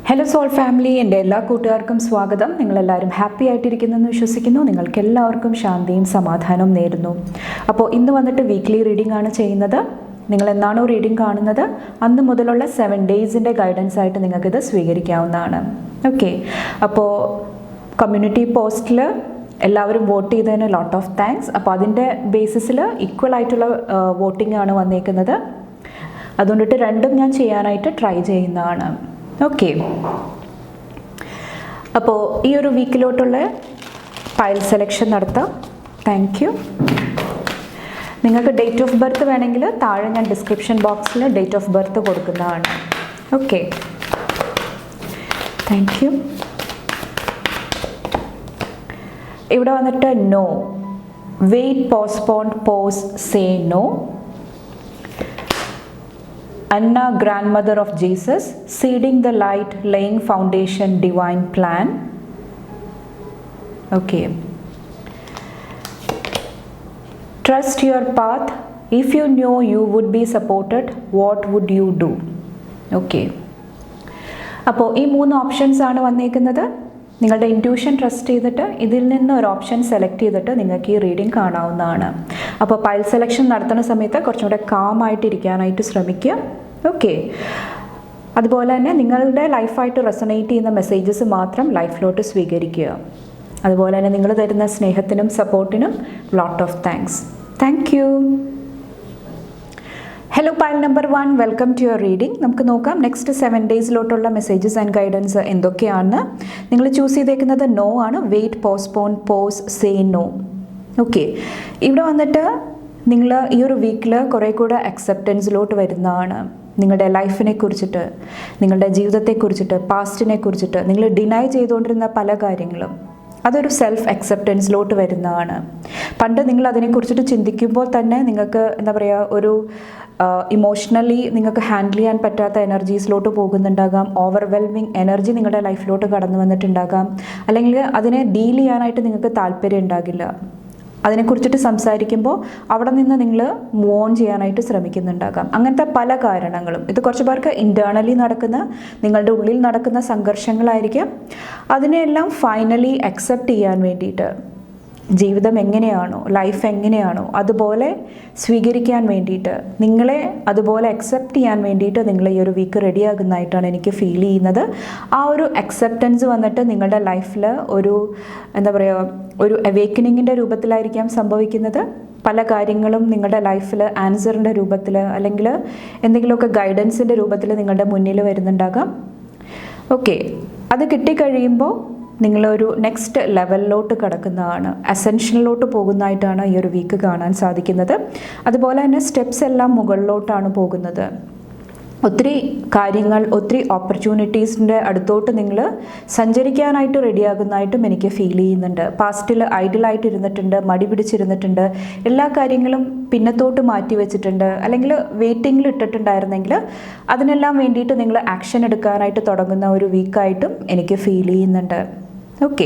Hello soul family, എൻ്റെ എല്ലാ കൂട്ടുകാർക്കും സ്വാഗതം. നിങ്ങളെല്ലാവരും ഹാപ്പി ആയിട്ടിരിക്കുന്നെന്ന് വിശ്വസിക്കുന്നു. നിങ്ങൾക്ക് എല്ലാവർക്കും ശാന്തിയും സമാധാനവും നേരുന്നു. അപ്പോൾ ഇന്ന് വന്നിട്ട് വീക്ക്ലി റീഡിംഗ് ആണ് ചെയ്യുന്നത്. നിങ്ങൾ എന്നാണോ റീഡിംഗ് കാണുന്നത് അന്ന് മുതലുള്ള 7 ഡേയ്സിൻ്റെ ഗൈഡൻസ് ആയിട്ട് നിങ്ങൾക്കിത് സ്വീകരിക്കാവുന്നതാണ്. ഓക്കെ, അപ്പോൾ കമ്മ്യൂണിറ്റി പോസ്റ്റിൽ എല്ലാവരും വോട്ട് ചെയ്തതിന് ലോട്ട് ഓഫ് താങ്ക്സ്. അപ്പോൾ അതിൻ്റെ ബേസിസിൽ ഈക്വൽ ആയിട്ടുള്ള വോട്ടിംഗ് ആണ് വന്നേക്കുന്നത്. അതുകൊണ്ടിട്ട് രണ്ടും ഞാൻ ചെയ്യാനായിട്ട് ട്രൈ ചെയ്യുന്നതാണ്. ഓക്കെ, അപ്പോൾ ഈ ഒരു വീക്കിലോട്ടുള്ള ഫയൽ സെലക്ഷൻ നടത്താം. Thank you. നിങ്ങൾക്ക് ഡേറ്റ് ഓഫ് ബർത്ത് വേണമെങ്കിൽ താഴെ ഞാൻ ഡിസ്ക്രിപ്ഷൻ ബോക്സിൽ ഡേറ്റ് ഓഫ് ബർത്ത് കൊടുക്കുന്നതാണ്. Okay, thank you. ഇവിടെ വന്നിട്ട് no, wait, postpone, pause, say no. Anna, grandmother of Jesus, seeding the light, laying foundation, divine plan. Okay. Trust your path. If you knew you would be supported, what would you do? Okay. അപ്പോൾ ഈ 3 options ആണ് വന്നേക്കുന്നത്. നിങ്ങളുടെ intuition trust ചെയ്തിട്ട് ഇതിൽ നിന്ന് ഒരു option select ചെയ്തിട്ട് നിങ്ങൾക്ക് ഈ റീഡിംഗ് കാണാവുന്നതാണ്. അപ്പോൾ പൈൽ സെലക്ഷൻ നടത്തുന്ന സമയത്ത് കുറച്ചും കൂടെ കാം ആയിട്ടിരിക്കാനായിട്ട് ശ്രമിക്കുക. ഓക്കെ, അതുപോലെ തന്നെ നിങ്ങളുടെ ലൈഫായിട്ട് റെസണേറ്റ് ചെയ്യുന്ന മെസ്സേജസ് മാത്രം ലൈഫിലോട്ട് സ്വീകരിക്കുക. അതുപോലെ തന്നെ നിങ്ങൾ തരുന്ന സ്നേഹത്തിനും സപ്പോർട്ടിനും lot of thanks. Thank you. Hello pile number 1, welcome to your reading. നമുക്ക് നോക്കാം നെക്സ്റ്റ് 7 ഡേയ്സിലോട്ടുള്ള മെസ്സേജസ് ആൻഡ് ഗൈഡൻസ് എന്തൊക്കെയാണ്. നിങ്ങൾ ചൂസ് ചെയ്തേക്കുന്നത് നോ ആണ്. Wait, postpone, pause, say no. Okay, ഇവിടെ വന്നിട്ട് നിങ്ങൾ ഈ ഒരു വീക്കിൽ കുറേ കൂടെ അക്സെപ്റ്റൻസിലോട്ട് വരുന്നതാണ്. നിങ്ങളുടെ ലൈഫിനെ കുറിച്ചിട്ട്, നിങ്ങളുടെ ജീവിതത്തെക്കുറിച്ചിട്ട്, പാസ്റ്റിനെ കുറിച്ചിട്ട് നിങ്ങൾ ഡിനൈ ചെയ്തുകൊണ്ടിരുന്ന പല കാര്യങ്ങളും അതൊരു സെൽഫ് അക്സെപ്റ്റൻസിലോട്ട് വരുന്നതാണ്. പണ്ട് നിങ്ങൾ അതിനെക്കുറിച്ചിട്ട് ചിന്തിക്കുമ്പോൾ തന്നെ നിങ്ങൾക്ക് എന്താ പറയുക, ഒരു ഇമോഷണലി നിങ്ങൾക്ക് ഹാൻഡിൽ ചെയ്യാൻ പറ്റാത്ത എനർജീസിലോട്ട് പോകുന്നുണ്ടാകാം. ഓവർവെൽമിങ് എനർജി നിങ്ങളുടെ ലൈഫിലോട്ട് കടന്നു വന്നിട്ടുണ്ടാകാം. അല്ലെങ്കിൽ അതിനെ ഡീൽ ചെയ്യാനായിട്ട് നിങ്ങൾക്ക് താല്പര്യം ഉണ്ടാകില്ല. അതിനെക്കുറിച്ചിട്ട് സംസാരിക്കുമ്പോൾ അവിടെ നിന്ന് നിങ്ങൾ മൂവ് ഓൺ ചെയ്യാനായിട്ട് ശ്രമിക്കുന്നുണ്ടാകാം. അങ്ങനത്തെ പല കാരണങ്ങളും. ഇത് കുറച്ച് പേർക്ക് ഇൻറ്റേർണലി നടക്കുന്ന, നിങ്ങളുടെ ഉള്ളിൽ നടക്കുന്ന സംഘർഷങ്ങളായിരിക്കും. അതിനെല്ലാം ഫൈനലി അക്സെപ്റ്റ് ചെയ്യാൻ വേണ്ടിയിട്ട്, ജീവിതം എങ്ങനെയാണോ, ലൈഫ് എങ്ങനെയാണോ അതുപോലെ സ്വീകരിക്കാൻ വേണ്ടിയിട്ട്, നിങ്ങളെ അതുപോലെ അക്സെപ്റ്റ് ചെയ്യാൻ വേണ്ടിയിട്ട് നിങ്ങൾ ഈ ഒരു വീക്ക് റെഡിയാകുന്നതായിട്ടാണ് എനിക്ക് ഫീൽ ചെയ്യുന്നത്. ആ ഒരു അക്സെപ്റ്റൻസ് വന്നിട്ട് നിങ്ങളുടെ ലൈഫിൽ ഒരു എന്താ പറയുക, ഒരു അവേക്കനിങ്ങിൻ്റെ രൂപത്തിലായിരിക്കാം സംഭവിക്കുന്നത്. പല കാര്യങ്ങളും നിങ്ങളുടെ ലൈഫിൽ ആൻസറിൻ്റെ രൂപത്തിൽ അല്ലെങ്കിൽ എന്തെങ്കിലുമൊക്കെ ഗൈഡൻസിൻ്റെ രൂപത്തിൽ നിങ്ങളുടെ മുന്നിൽ വരുന്നുണ്ടാകാം. ഓക്കെ, അത് കിട്ടിക്കഴിയുമ്പോൾ നിങ്ങളൊരു നെക്സ്റ്റ് ലെവലിലോട്ട് കിടക്കുന്നതാണ്, അസെൻഷനിലോട്ട് പോകുന്നതായിട്ടാണ് ഈ ഒരു വീക്ക് കാണാൻ സാധിക്കുന്നത്. അതുപോലെ തന്നെ സ്റ്റെപ്സ് എല്ലാം മുകളിലോട്ടാണ് പോകുന്നത്. ഒത്തിരി കാര്യങ്ങൾ, ഒത്തിരി ഓപ്പർച്യൂണിറ്റീസിൻ്റെ അടുത്തോട്ട് നിങ്ങൾ സഞ്ചരിക്കാനായിട്ട് റെഡിയാകുന്നതായിട്ടും എനിക്ക് ഫീൽ ചെയ്യുന്നുണ്ട്. പാസ്റ്റിൽ ഐഡിയലായിട്ട് ഇരുന്നിട്ടുണ്ട്, മടി പിടിച്ചിരുന്നിട്ടുണ്ട്, എല്ലാ കാര്യങ്ങളും പിന്നത്തോട്ട് മാറ്റി വെച്ചിട്ടുണ്ട്, അല്ലെങ്കിൽ വെയിറ്റിങ്ങിൽ ഇട്ടിട്ടുണ്ടായിരുന്നെങ്കിൽ അതിനെല്ലാം വേണ്ടിയിട്ട് നിങ്ങൾ ആക്ഷൻ എടുക്കാനായിട്ട് തുടങ്ങുന്ന ഒരു വീക്കായിട്ടും എനിക്ക് ഫീൽ ചെയ്യുന്നുണ്ട്. ഓക്കെ,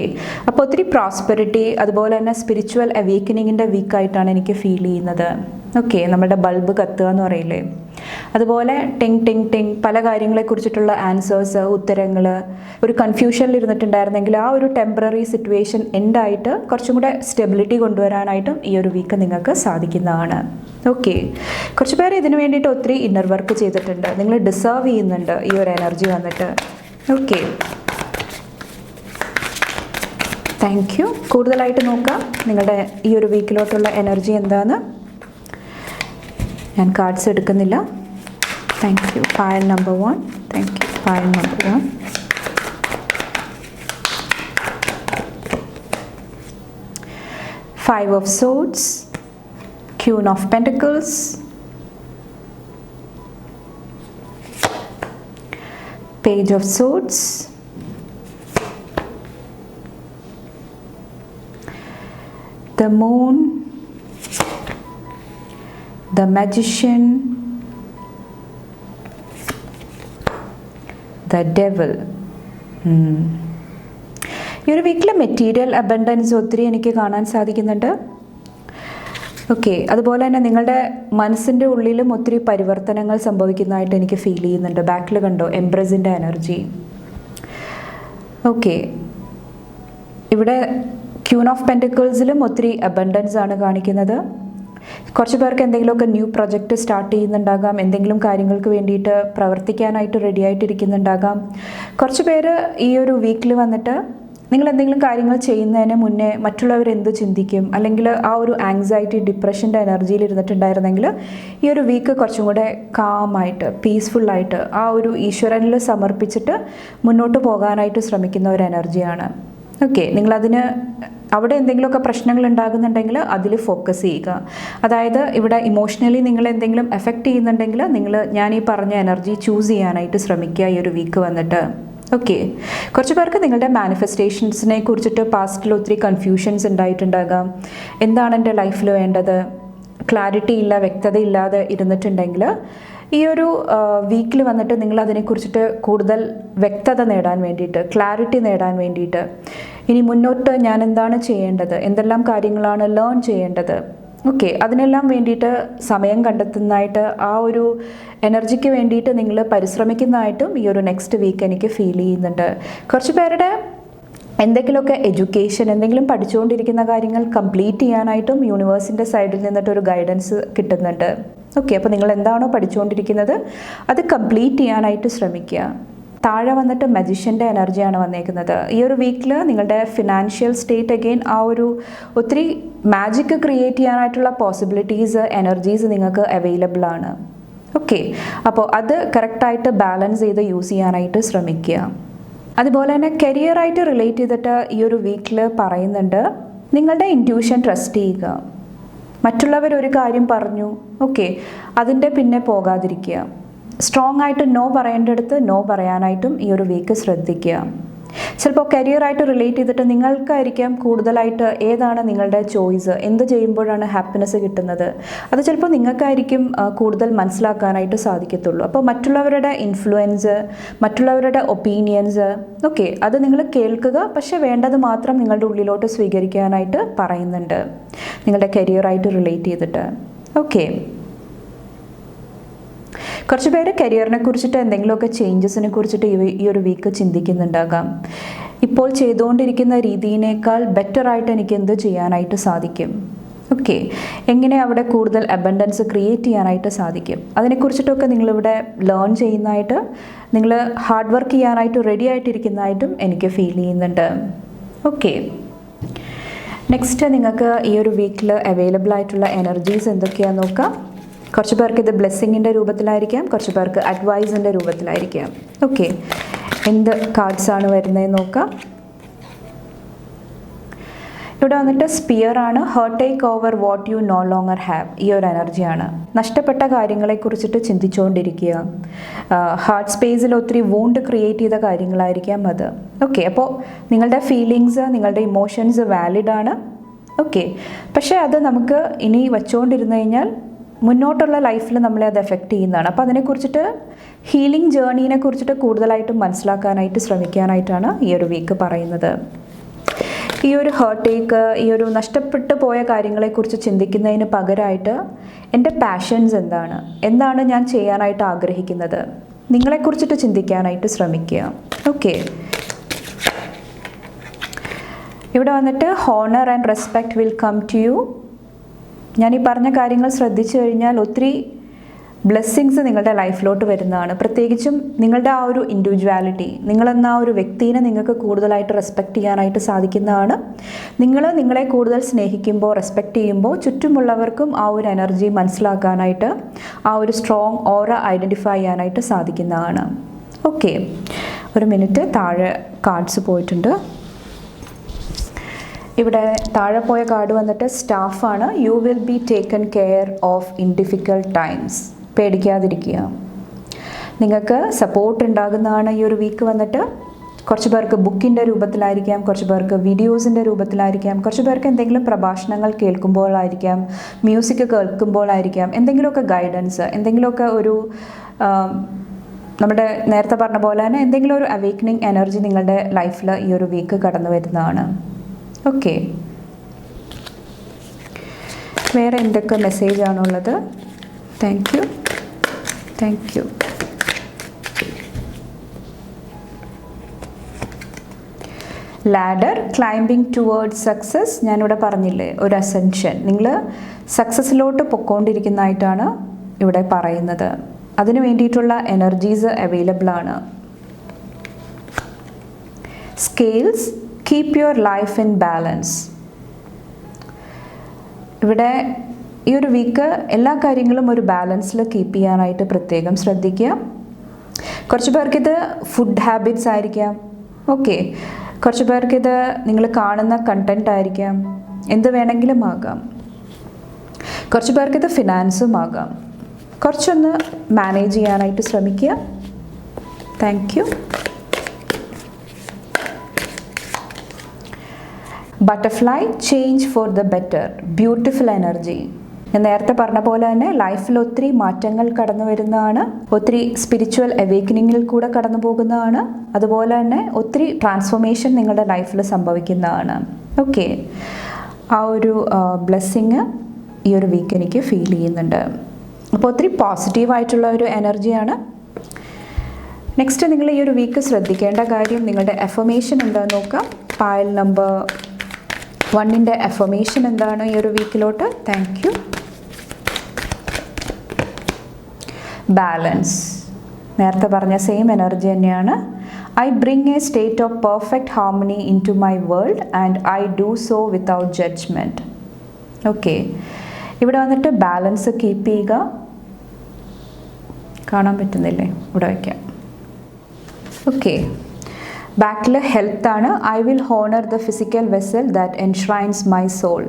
അപ്പോൾ ഒത്തിരി പ്രോസ്പെരിറ്റി, അതുപോലെ തന്നെ സ്പിരിച്വൽ അവേക്കനിങ്ങിൻ്റെ വീക്കായിട്ടാണ് എനിക്ക് ഫീൽ ചെയ്യുന്നത്. ഓക്കെ, നമ്മുടെ ബൾബ് കത്തുക എന്ന് പറയില്ലേ, അതുപോലെ ടിങ് ടിങ് ടിങ് പല കാര്യങ്ങളെക്കുറിച്ചിട്ടുള്ള ആൻസേഴ്സ്, ഉത്തരങ്ങൾ, ഒരു കൺഫ്യൂഷനിൽ ഇരുന്നിട്ടുണ്ടായിരുന്നെങ്കിൽ ആ ഒരു ടെമ്പററി സിറ്റുവേഷൻ എൻഡായിട്ട് കുറച്ചും കൂടെ സ്റ്റെബിലിറ്റി കൊണ്ടുവരാനായിട്ടും ഈ ഒരു വീക്ക് നിങ്ങൾക്ക് സാധിക്കുന്നതാണ്. ഓക്കെ, കുറച്ച് പേര് ഇതിനു വേണ്ടിയിട്ട് ഒത്തിരി ഇന്നർ വർക്ക് ചെയ്തിട്ടുണ്ട്. നിങ്ങൾ ഡിസേർവ് ചെയ്യുന്നുണ്ട് ഈ ഒരു എനർജി വന്നിട്ട്. Okay, thank U. കൂടുതലായിട്ട് നോക്കാം നിങ്ങളുടെ ഈ ഒരു വീക്കിലോട്ടുള്ള എനർജി എന്താണെന്ന്. ഞാൻ കാർഡ്സ് എടുക്കുന്നില്ല. Thank you. File number 1. Thank you. File number 1. Five of Swords, Queen of Pentacles, Page of Swords, the Moon, the Magician, the Devil. ഈ ഒരു വീക്കിൽ മെറ്റീരിയൽ അബണ്ടൻസ് ഒത്തിരി എനിക്ക് കാണാൻ സാധിക്കുന്നുണ്ട്. ഓക്കെ, അതുപോലെ തന്നെ നിങ്ങളുടെ മനസ്സിൻ്റെ ഉള്ളിലും ഒത്തിരി പരിവർത്തനങ്ങൾ സംഭവിക്കുന്നതായിട്ട് എനിക്ക് ഫീൽ ചെയ്യുന്നുണ്ട്. ബാക്കിൽ കണ്ടോ എംബ്രസിൻ്റെ എനർജി. ഓക്കെ, ഇവിടെ ക്യൂൻ ഓഫ് പെൻറ്റിക്കിൾസിലും ഒത്തിരി അബണ്ടൻസ് ആണ് കാണിക്കുന്നത്. കുറച്ച് പേർക്ക് എന്തെങ്കിലുമൊക്കെ ന്യൂ പ്രൊജക്റ്റ് സ്റ്റാർട്ട് ചെയ്യുന്നുണ്ടാകാം, എന്തെങ്കിലും കാര്യങ്ങൾക്ക് വേണ്ടിയിട്ട് പ്രവർത്തിക്കാനായിട്ട് റെഡി ആയിട്ടിരിക്കുന്നുണ്ടാകാം. കുറച്ച് പേര് ഈ ഒരു വീക്കിൽ വന്നിട്ട് നിങ്ങൾ എന്തെങ്കിലും കാര്യങ്ങൾ ചെയ്യുന്നതിന് മുന്നേ മറ്റുള്ളവർ എന്ത് ചിന്തിക്കും, അല്ലെങ്കിൽ ആ ഒരു ആങ്സൈറ്റി ഡിപ്രഷൻ്റെ എനർജിയിൽ ഇരുന്നിട്ടുണ്ടായിരുന്നെങ്കിൽ ഈ ഒരു വീക്ക് കുറച്ചും കൂടെ കാമായിട്ട് പീസ്ഫുള്ളായിട്ട് ആ ഒരു ഈശ്വരനിൽ സമർപ്പിച്ചിട്ട് മുന്നോട്ട് പോകാനായിട്ട് ശ്രമിക്കുന്ന ഒരു എനർജിയാണ്. ഓക്കെ, നിങ്ങളതിന് അവിടെ എന്തെങ്കിലുമൊക്കെ പ്രശ്നങ്ങൾ ഉണ്ടാകുന്നുണ്ടെങ്കിൽ അതിൽ ഫോക്കസ് ചെയ്യുക. അതായത് ഇവിടെ ഇമോഷണലി നിങ്ങൾ എന്തെങ്കിലും എഫക്റ്റ് ചെയ്യുന്നുണ്ടെങ്കിൽ നിങ്ങൾ ഞാൻ ഈ പറഞ്ഞ എനർജി ചൂസ് ചെയ്യാനായിട്ട് ശ്രമിക്കുക ഈ ഒരു വീക്ക് വന്നിട്ട്. ഓക്കെ, കുറച്ച് പേർക്ക് നിങ്ങളുടെ മാനിഫെസ്റ്റേഷൻസിനെ കുറിച്ചിട്ട് പാസ്റ്റിൽ ഒത്തിരി കൺഫ്യൂഷൻസ് ഉണ്ടായിട്ടുണ്ടാകാം. എന്താണ് എൻ്റെ ലൈഫിൽ വേണ്ടത്, ക്ലാരിറ്റി ഇല്ല, വ്യക്തത ഇല്ലാതെ ഇരുന്നിട്ടുണ്ടെങ്കിൽ ഈ ഒരു വീക്കിൽ വന്നിട്ട് നിങ്ങൾ അതിനെക്കുറിച്ചിട്ട് കൂടുതൽ വ്യക്തത നേടാൻ വേണ്ടിയിട്ട്, ക്ലാരിറ്റി നേടാൻ വേണ്ടിയിട്ട്, ഇനി മുന്നോട്ട് ഞാൻ എന്താണ് ചെയ്യേണ്ടത്, എന്തെല്ലാം കാര്യങ്ങളാണ് ലേൺ ചെയ്യേണ്ടത്, ഓക്കെ, അതിനെല്ലാം വേണ്ടിയിട്ട് സമയം കണ്ടെത്തുന്നതായിട്ട് ആ ഒരു എനർജിക്ക് വേണ്ടിയിട്ട് നിങ്ങൾ പരിശ്രമിക്കുന്നതായിട്ടും ഈ ഒരു നെക്സ്റ്റ് വീക്ക് എനിക്ക് ഫീൽ ചെയ്യുന്നുണ്ട്. കുറച്ച് പേരുടെ എന്തെങ്കിലുമൊക്കെ എഡ്യൂക്കേഷൻ, എന്തെങ്കിലും പഠിച്ചുകൊണ്ടിരിക്കുന്ന കാര്യങ്ങൾ കംപ്ലീറ്റ് ചെയ്യാനായിട്ടും യൂണിവേഴ്സിൻ്റെ സൈഡിൽ നിന്നിട്ടൊരു ഗൈഡൻസ് കിട്ടുന്നുണ്ട്. ഓക്കെ, അപ്പോൾ നിങ്ങൾ എന്താണോ പഠിച്ചുകൊണ്ടിരിക്കുന്നത് അത് കംപ്ലീറ്റ് ചെയ്യാനായിട്ട് ശ്രമിക്കുക. താഴെ വന്നിട്ട് മജിഷ്യൻ്റെ എനർജിയാണ് വന്നേക്കുന്നത്. ഈ ഒരു വീക്കിൽ നിങ്ങളുടെ ഫിനാൻഷ്യൽ സ്റ്റേറ്റ് അഗെയിൻ ആ ഒരു ഒത്തിരി മാജിക് ക്രിയേറ്റ് ചെയ്യാനായിട്ടുള്ള പോസിബിലിറ്റീസ്, എനർജീസ് നിങ്ങൾക്ക് അവൈലബിൾ ആണ്. ഓക്കെ, അപ്പോൾ അത് കറക്റ്റായിട്ട് ബാലൻസ് ചെയ്ത് യൂസ് ചെയ്യാനായിട്ട് ശ്രമിക്കുക. അതുപോലെ തന്നെ കരിയറായിട്ട് റിലേറ്റ് ചെയ്തിട്ട് ഈ ഒരു വീക്കിൽ പറയുന്നുണ്ട്, നിങ്ങളുടെ ഇൻറ്റ്യൂഷൻ ട്രസ്റ്റ് ചെയ്യുക. മറ്റുള്ളവർ ഒരു കാര്യം പറഞ്ഞു, ഓക്കെ, അതിൻ്റെ പിന്നെ പോകാതിരിക്കുക. സ്ട്രോങ് ആയിട്ട് നോ പറയേണ്ടടുത്ത് നോ പറയാനായിട്ടും ഈ ഒരു വീക്ക് ശ്രദ്ധിക്കുക. ചിലപ്പോൾ കരിയറായിട്ട് റിലേറ്റ് ചെയ്തിട്ട് നിങ്ങൾക്കായിരിക്കാം കൂടുതലായിട്ട് ഏതാണ് നിങ്ങളുടെ ചോയ്സ്, എന്ത് ചെയ്യുമ്പോഴാണ് ഹാപ്പിനെസ് കിട്ടുന്നത്, അത് ചിലപ്പോൾ നിങ്ങൾക്കായിരിക്കും കൂടുതൽ മനസ്സിലാക്കാനായിട്ട് സാധിക്കത്തുള്ളൂ. അപ്പോൾ മറ്റുള്ളവരുടെ ഇൻഫ്ലുവൻസ്, മറ്റുള്ളവരുടെ ഒപ്പീനിയൻസ്, ഓക്കെ, അത് നിങ്ങൾ കേൾക്കുക, പക്ഷെ വേണ്ടത് മാത്രം നിങ്ങളുടെ ഉള്ളിലോട്ട് സ്വീകരിക്കാനായിട്ട് പറയുന്നുണ്ട് നിങ്ങളുടെ കരിയറായിട്ട് റിലേറ്റ് ചെയ്തിട്ട്. ഓക്കെ, കുറച്ച് പേര് കരിയറിനെ കുറിച്ചിട്ട് എന്തെങ്കിലുമൊക്കെ ചേഞ്ചസിനെ കുറിച്ചിട്ട് ഈ ഒരു വീക്ക് ചിന്തിക്കുന്നുണ്ടാകാം. ഇപ്പോൾ ചെയ്തുകൊണ്ടിരിക്കുന്ന രീതിയിനേക്കാൾ ബെറ്ററായിട്ട് എനിക്ക് എന്ത് ചെയ്യാനായിട്ട് സാധിക്കും, ഓക്കെ, എങ്ങനെ അവിടെ കൂടുതൽ അബണ്ടൻസ് ക്രിയേറ്റ് ചെയ്യാനായിട്ട് സാധിക്കും, അതിനെക്കുറിച്ചിട്ടൊക്കെ നിങ്ങളിവിടെ ലേൺ ചെയ്യുന്നതായിട്ട്, നിങ്ങൾ ഹാർഡ് വർക്ക് ചെയ്യാനായിട്ട് റെഡി ആയിട്ടിരിക്കുന്നതായിട്ടും എനിക്ക് ഫീൽ ചെയ്യുന്നുണ്ട്. ഓക്കെ, നെക്സ്റ്റ് നിങ്ങൾക്ക് ഈ ഒരു വീക്കിൽ അവൈലബിൾ ആയിട്ടുള്ള എനർജീസ് എന്തൊക്കെയാണെന്ന് നോക്കാം. കുറച്ച് പേർക്ക് ഇത് ബ്ലെസ്സിങ്ങിൻ്റെ രൂപത്തിലായിരിക്കാം, കുറച്ച് പേർക്ക് അഡ്വൈസിൻ്റെ രൂപത്തിലായിരിക്കാം. ഓക്കെ, എന്ത് കാർഡ്സാണ് വരുന്നതെന്ന് നോക്കാം. ഇവിടെ വന്നിട്ട് സ്പിയർ ആണ്. Hurt take over what you no longer have. ഈ ഒരു എനർജിയാണ്. നഷ്ടപ്പെട്ട കാര്യങ്ങളെക്കുറിച്ചിട്ട് ചിന്തിച്ചുകൊണ്ടിരിക്കുക. ഹാർട്ട് സ്പേസിൽ ഒത്തിരി വൂണ്ട് ക്രിയേറ്റ് ചെയ്ത കാര്യങ്ങളായിരിക്കാം അത്. ഓക്കെ, അപ്പോൾ നിങ്ങളുടെ ഫീലിങ്സ്, നിങ്ങളുടെ ഇമോഷൻസ് വാലിഡ് ആണ്. ഓക്കെ, പക്ഷേ അത് നമുക്ക് ഇനി വച്ചുകൊണ്ടിരുന്നു കഴിഞ്ഞാൽ മുന്നോട്ടുള്ള ലൈഫിൽ നമ്മളെ അത് എഫക്റ്റ് ചെയ്യുന്നതാണ്. അപ്പോൾ അതിനെക്കുറിച്ചിട്ട് ഹീലിംഗ് ജേർണീനെ കുറിച്ചിട്ട് കൂടുതലായിട്ടും മനസ്സിലാക്കാനായിട്ട് ശ്രമിക്കാനായിട്ടാണ് ഈ ഒരു വീക്ക് പറയുന്നത്. ഈ ഒരു ഹേർട്ട് ടേക്ക്, ഈ ഒരു നഷ്ടപ്പെട്ടു പോയ കാര്യങ്ങളെക്കുറിച്ച് ചിന്തിക്കുന്നതിന് പകരമായിട്ട് എൻ്റെ പാഷൻസ് എന്താണ് ഞാൻ ചെയ്യാനായിട്ട് ആഗ്രഹിക്കുന്നത്, നിങ്ങളെക്കുറിച്ചിട്ട് ചിന്തിക്കാനായിട്ട് ശ്രമിക്കുക. ഓക്കെ, ഇവിടെ വന്നിട്ട് honour and respect will come to you. ഞാൻ ഈ പറഞ്ഞ കാര്യങ്ങൾ ശ്രദ്ധിച്ചു കഴിഞ്ഞാൽ ഒത്തിരി ബ്ലെസ്സിങ്സ് നിങ്ങളുടെ ലൈഫിലോട്ട് വരുന്നതാണ്. പ്രത്യേകിച്ചും നിങ്ങളുടെ ആ ഒരു ഇൻഡിവിജ്വാലിറ്റി, നിങ്ങളെന്ന ആ ഒരു വ്യക്തിനെ നിങ്ങൾക്ക് കൂടുതലായിട്ട് റെസ്പെക്റ്റ് ചെയ്യാനായിട്ട് സാധിക്കുന്നതാണ്. നിങ്ങളെ കൂടുതൽ സ്നേഹിക്കുമ്പോൾ, റെസ്പെക്റ്റ് ചെയ്യുമ്പോൾ ചുറ്റുമുള്ളവർക്കും ആ ഒരു എനർജി മനസ്സിലാക്കാനായിട്ട്, ആ ഒരു സ്ട്രോങ് ഓറ ഐഡൻറ്റിഫൈ ചെയ്യാനായിട്ട് സാധിക്കുന്നതാണ്. ഓക്കെ, ഒരു മിനിറ്റ്, താഴെ കാർഡ്സ് പോയിട്ടുണ്ട്. ഇവിടെ താഴെ പോയ കാർഡ് വന്നിട്ട് സ്റ്റാഫാണ്. You will be taken care of in difficult times. പേടിക്കാതിരിക്കുക, നിങ്ങൾക്ക് സപ്പോർട്ട് ഉണ്ടാകുന്നതാണ് ഈ ഒരു വീക്ക് വന്നിട്ട്. കുറച്ച് പേർക്ക് ബുക്കിൻ്റെ രൂപത്തിലായിരിക്കാം, കുറച്ച് പേർക്ക് വീഡിയോസിൻ്റെ രൂപത്തിലായിരിക്കാം, കുറച്ച് പേർക്ക് എന്തെങ്കിലും പ്രഭാഷണങ്ങൾ കേൾക്കുമ്പോഴായിരിക്കാം, മ്യൂസിക് കേൾക്കുമ്പോഴായിരിക്കാം, എന്തെങ്കിലുമൊക്കെ ഗൈഡൻസ്, എന്തെങ്കിലുമൊക്കെ ഒരു നമ്മുടെ നേരത്തെ പറഞ്ഞ പോലെ തന്നെ എന്തെങ്കിലും ഒരു അവേക്കനിങ് എനർജി നിങ്ങളുടെ ലൈഫിൽ ഈ ഒരു വീക്ക് കടന്നു വരുന്നതാണ്. ഓക്കെ, വേറെ എന്തൊക്കെ മെസ്സേജാണുള്ളത്? Thank you. Ladder climbing towards success, ഞാനിവിടെ പറഞ്ഞില്ലേ ഒരു അസെൻഷൻ, നിങ്ങൾ സക്സസ്സിലോട്ട് പൊക്കോണ്ടിരിക്കുന്നതായിട്ടാണ് ഇവിടെ പറയുന്നത്. അതിന് വേണ്ടിയിട്ടുള്ള എനർജീസ് അവൈലബിൾ ആണ്. Scales keep your life in balance. ഇവിടെ ഈ ഒരു വീക്ക് എല്ലാ കാര്യങ്ങളും ഒരു ബാലൻസിൽ കീപ്പ് ചെയ്യാനായിട്ട് പ്രത്യേകം ശ്രദ്ധിക്കുക. കുറച്ച് പേർക്കിത് ഫുഡ് ഹാബിറ്റ്സ് ആയിരിക്കാം, ഓക്കെ. കുറച്ച് പേർക്കിത് നിങ്ങൾ കാണുന്ന കണ്ടൻറ് ആയിരിക്കാം, എന്ത് വേണമെങ്കിലും ആകാം. കുറച്ച് പേർക്കിത് ഫിനാൻസും ആകാം. കുറച്ചൊന്ന് മാനേജ് ചെയ്യാനായിട്ട് ശ്രമിക്കുക. Thank you. Butterfly change for the better, beautiful energy. ഞാൻ നേരത്തെ പറഞ്ഞ പോലെ തന്നെ ലൈഫിൽ ഒത്തിരി മാറ്റങ്ങൾ കടന്നു വരുന്നതാണ്, ഒത്തിരി സ്പിരിച്വൽ അവേക്കനിങ്ങിൽ കൂടെ കടന്നു പോകുന്നതാണ്, അതുപോലെ തന്നെ ഒത്തിരി ട്രാൻസ്ഫോർമേഷൻ നിങ്ങളുടെ ലൈഫിൽ സംഭവിക്കുന്നതാണ്. ഓക്കെ, ആ ഒരു ബ്ലെസ്സിങ് ഈ ഒരു വീക്ക് എനിക്ക് ഫീൽ ചെയ്യുന്നുണ്ട്. അപ്പോൾ ഒത്തിരി പോസിറ്റീവായിട്ടുള്ള ഒരു എനർജിയാണ്. നെക്സ്റ്റ് നിങ്ങൾ ഈ ഒരു വീക്ക് ശ്രദ്ധിക്കേണ്ട കാര്യം, നിങ്ങളുടെ അഫർമേഷൻ എന്താണെന്ന് നോക്കാം. പായൽ നമ്പർ 1ൻ്റെ അഫർമേഷൻ എന്താണ് ഈ ഒരു വീക്കിലോട്ട്? Thank you. ബാലൻസ്, നേരത്തെ പറഞ്ഞ സെയിം എനർജി തന്നെയാണ്. I bring a state of perfect harmony into my world and I do so without judgement. Okay, ഇവിടെ വന്നിട്ട് ബാലൻസ് കീപ്പ് ചെയ്യുക. കാണാൻ പറ്റുന്നില്ലേ? ഇവിടെ വയ്ക്കാം. ഓക്കെ, ബാക്കിൽ ഹെൽത്താണ്. I will honour the physical vessel that enshrines my soul.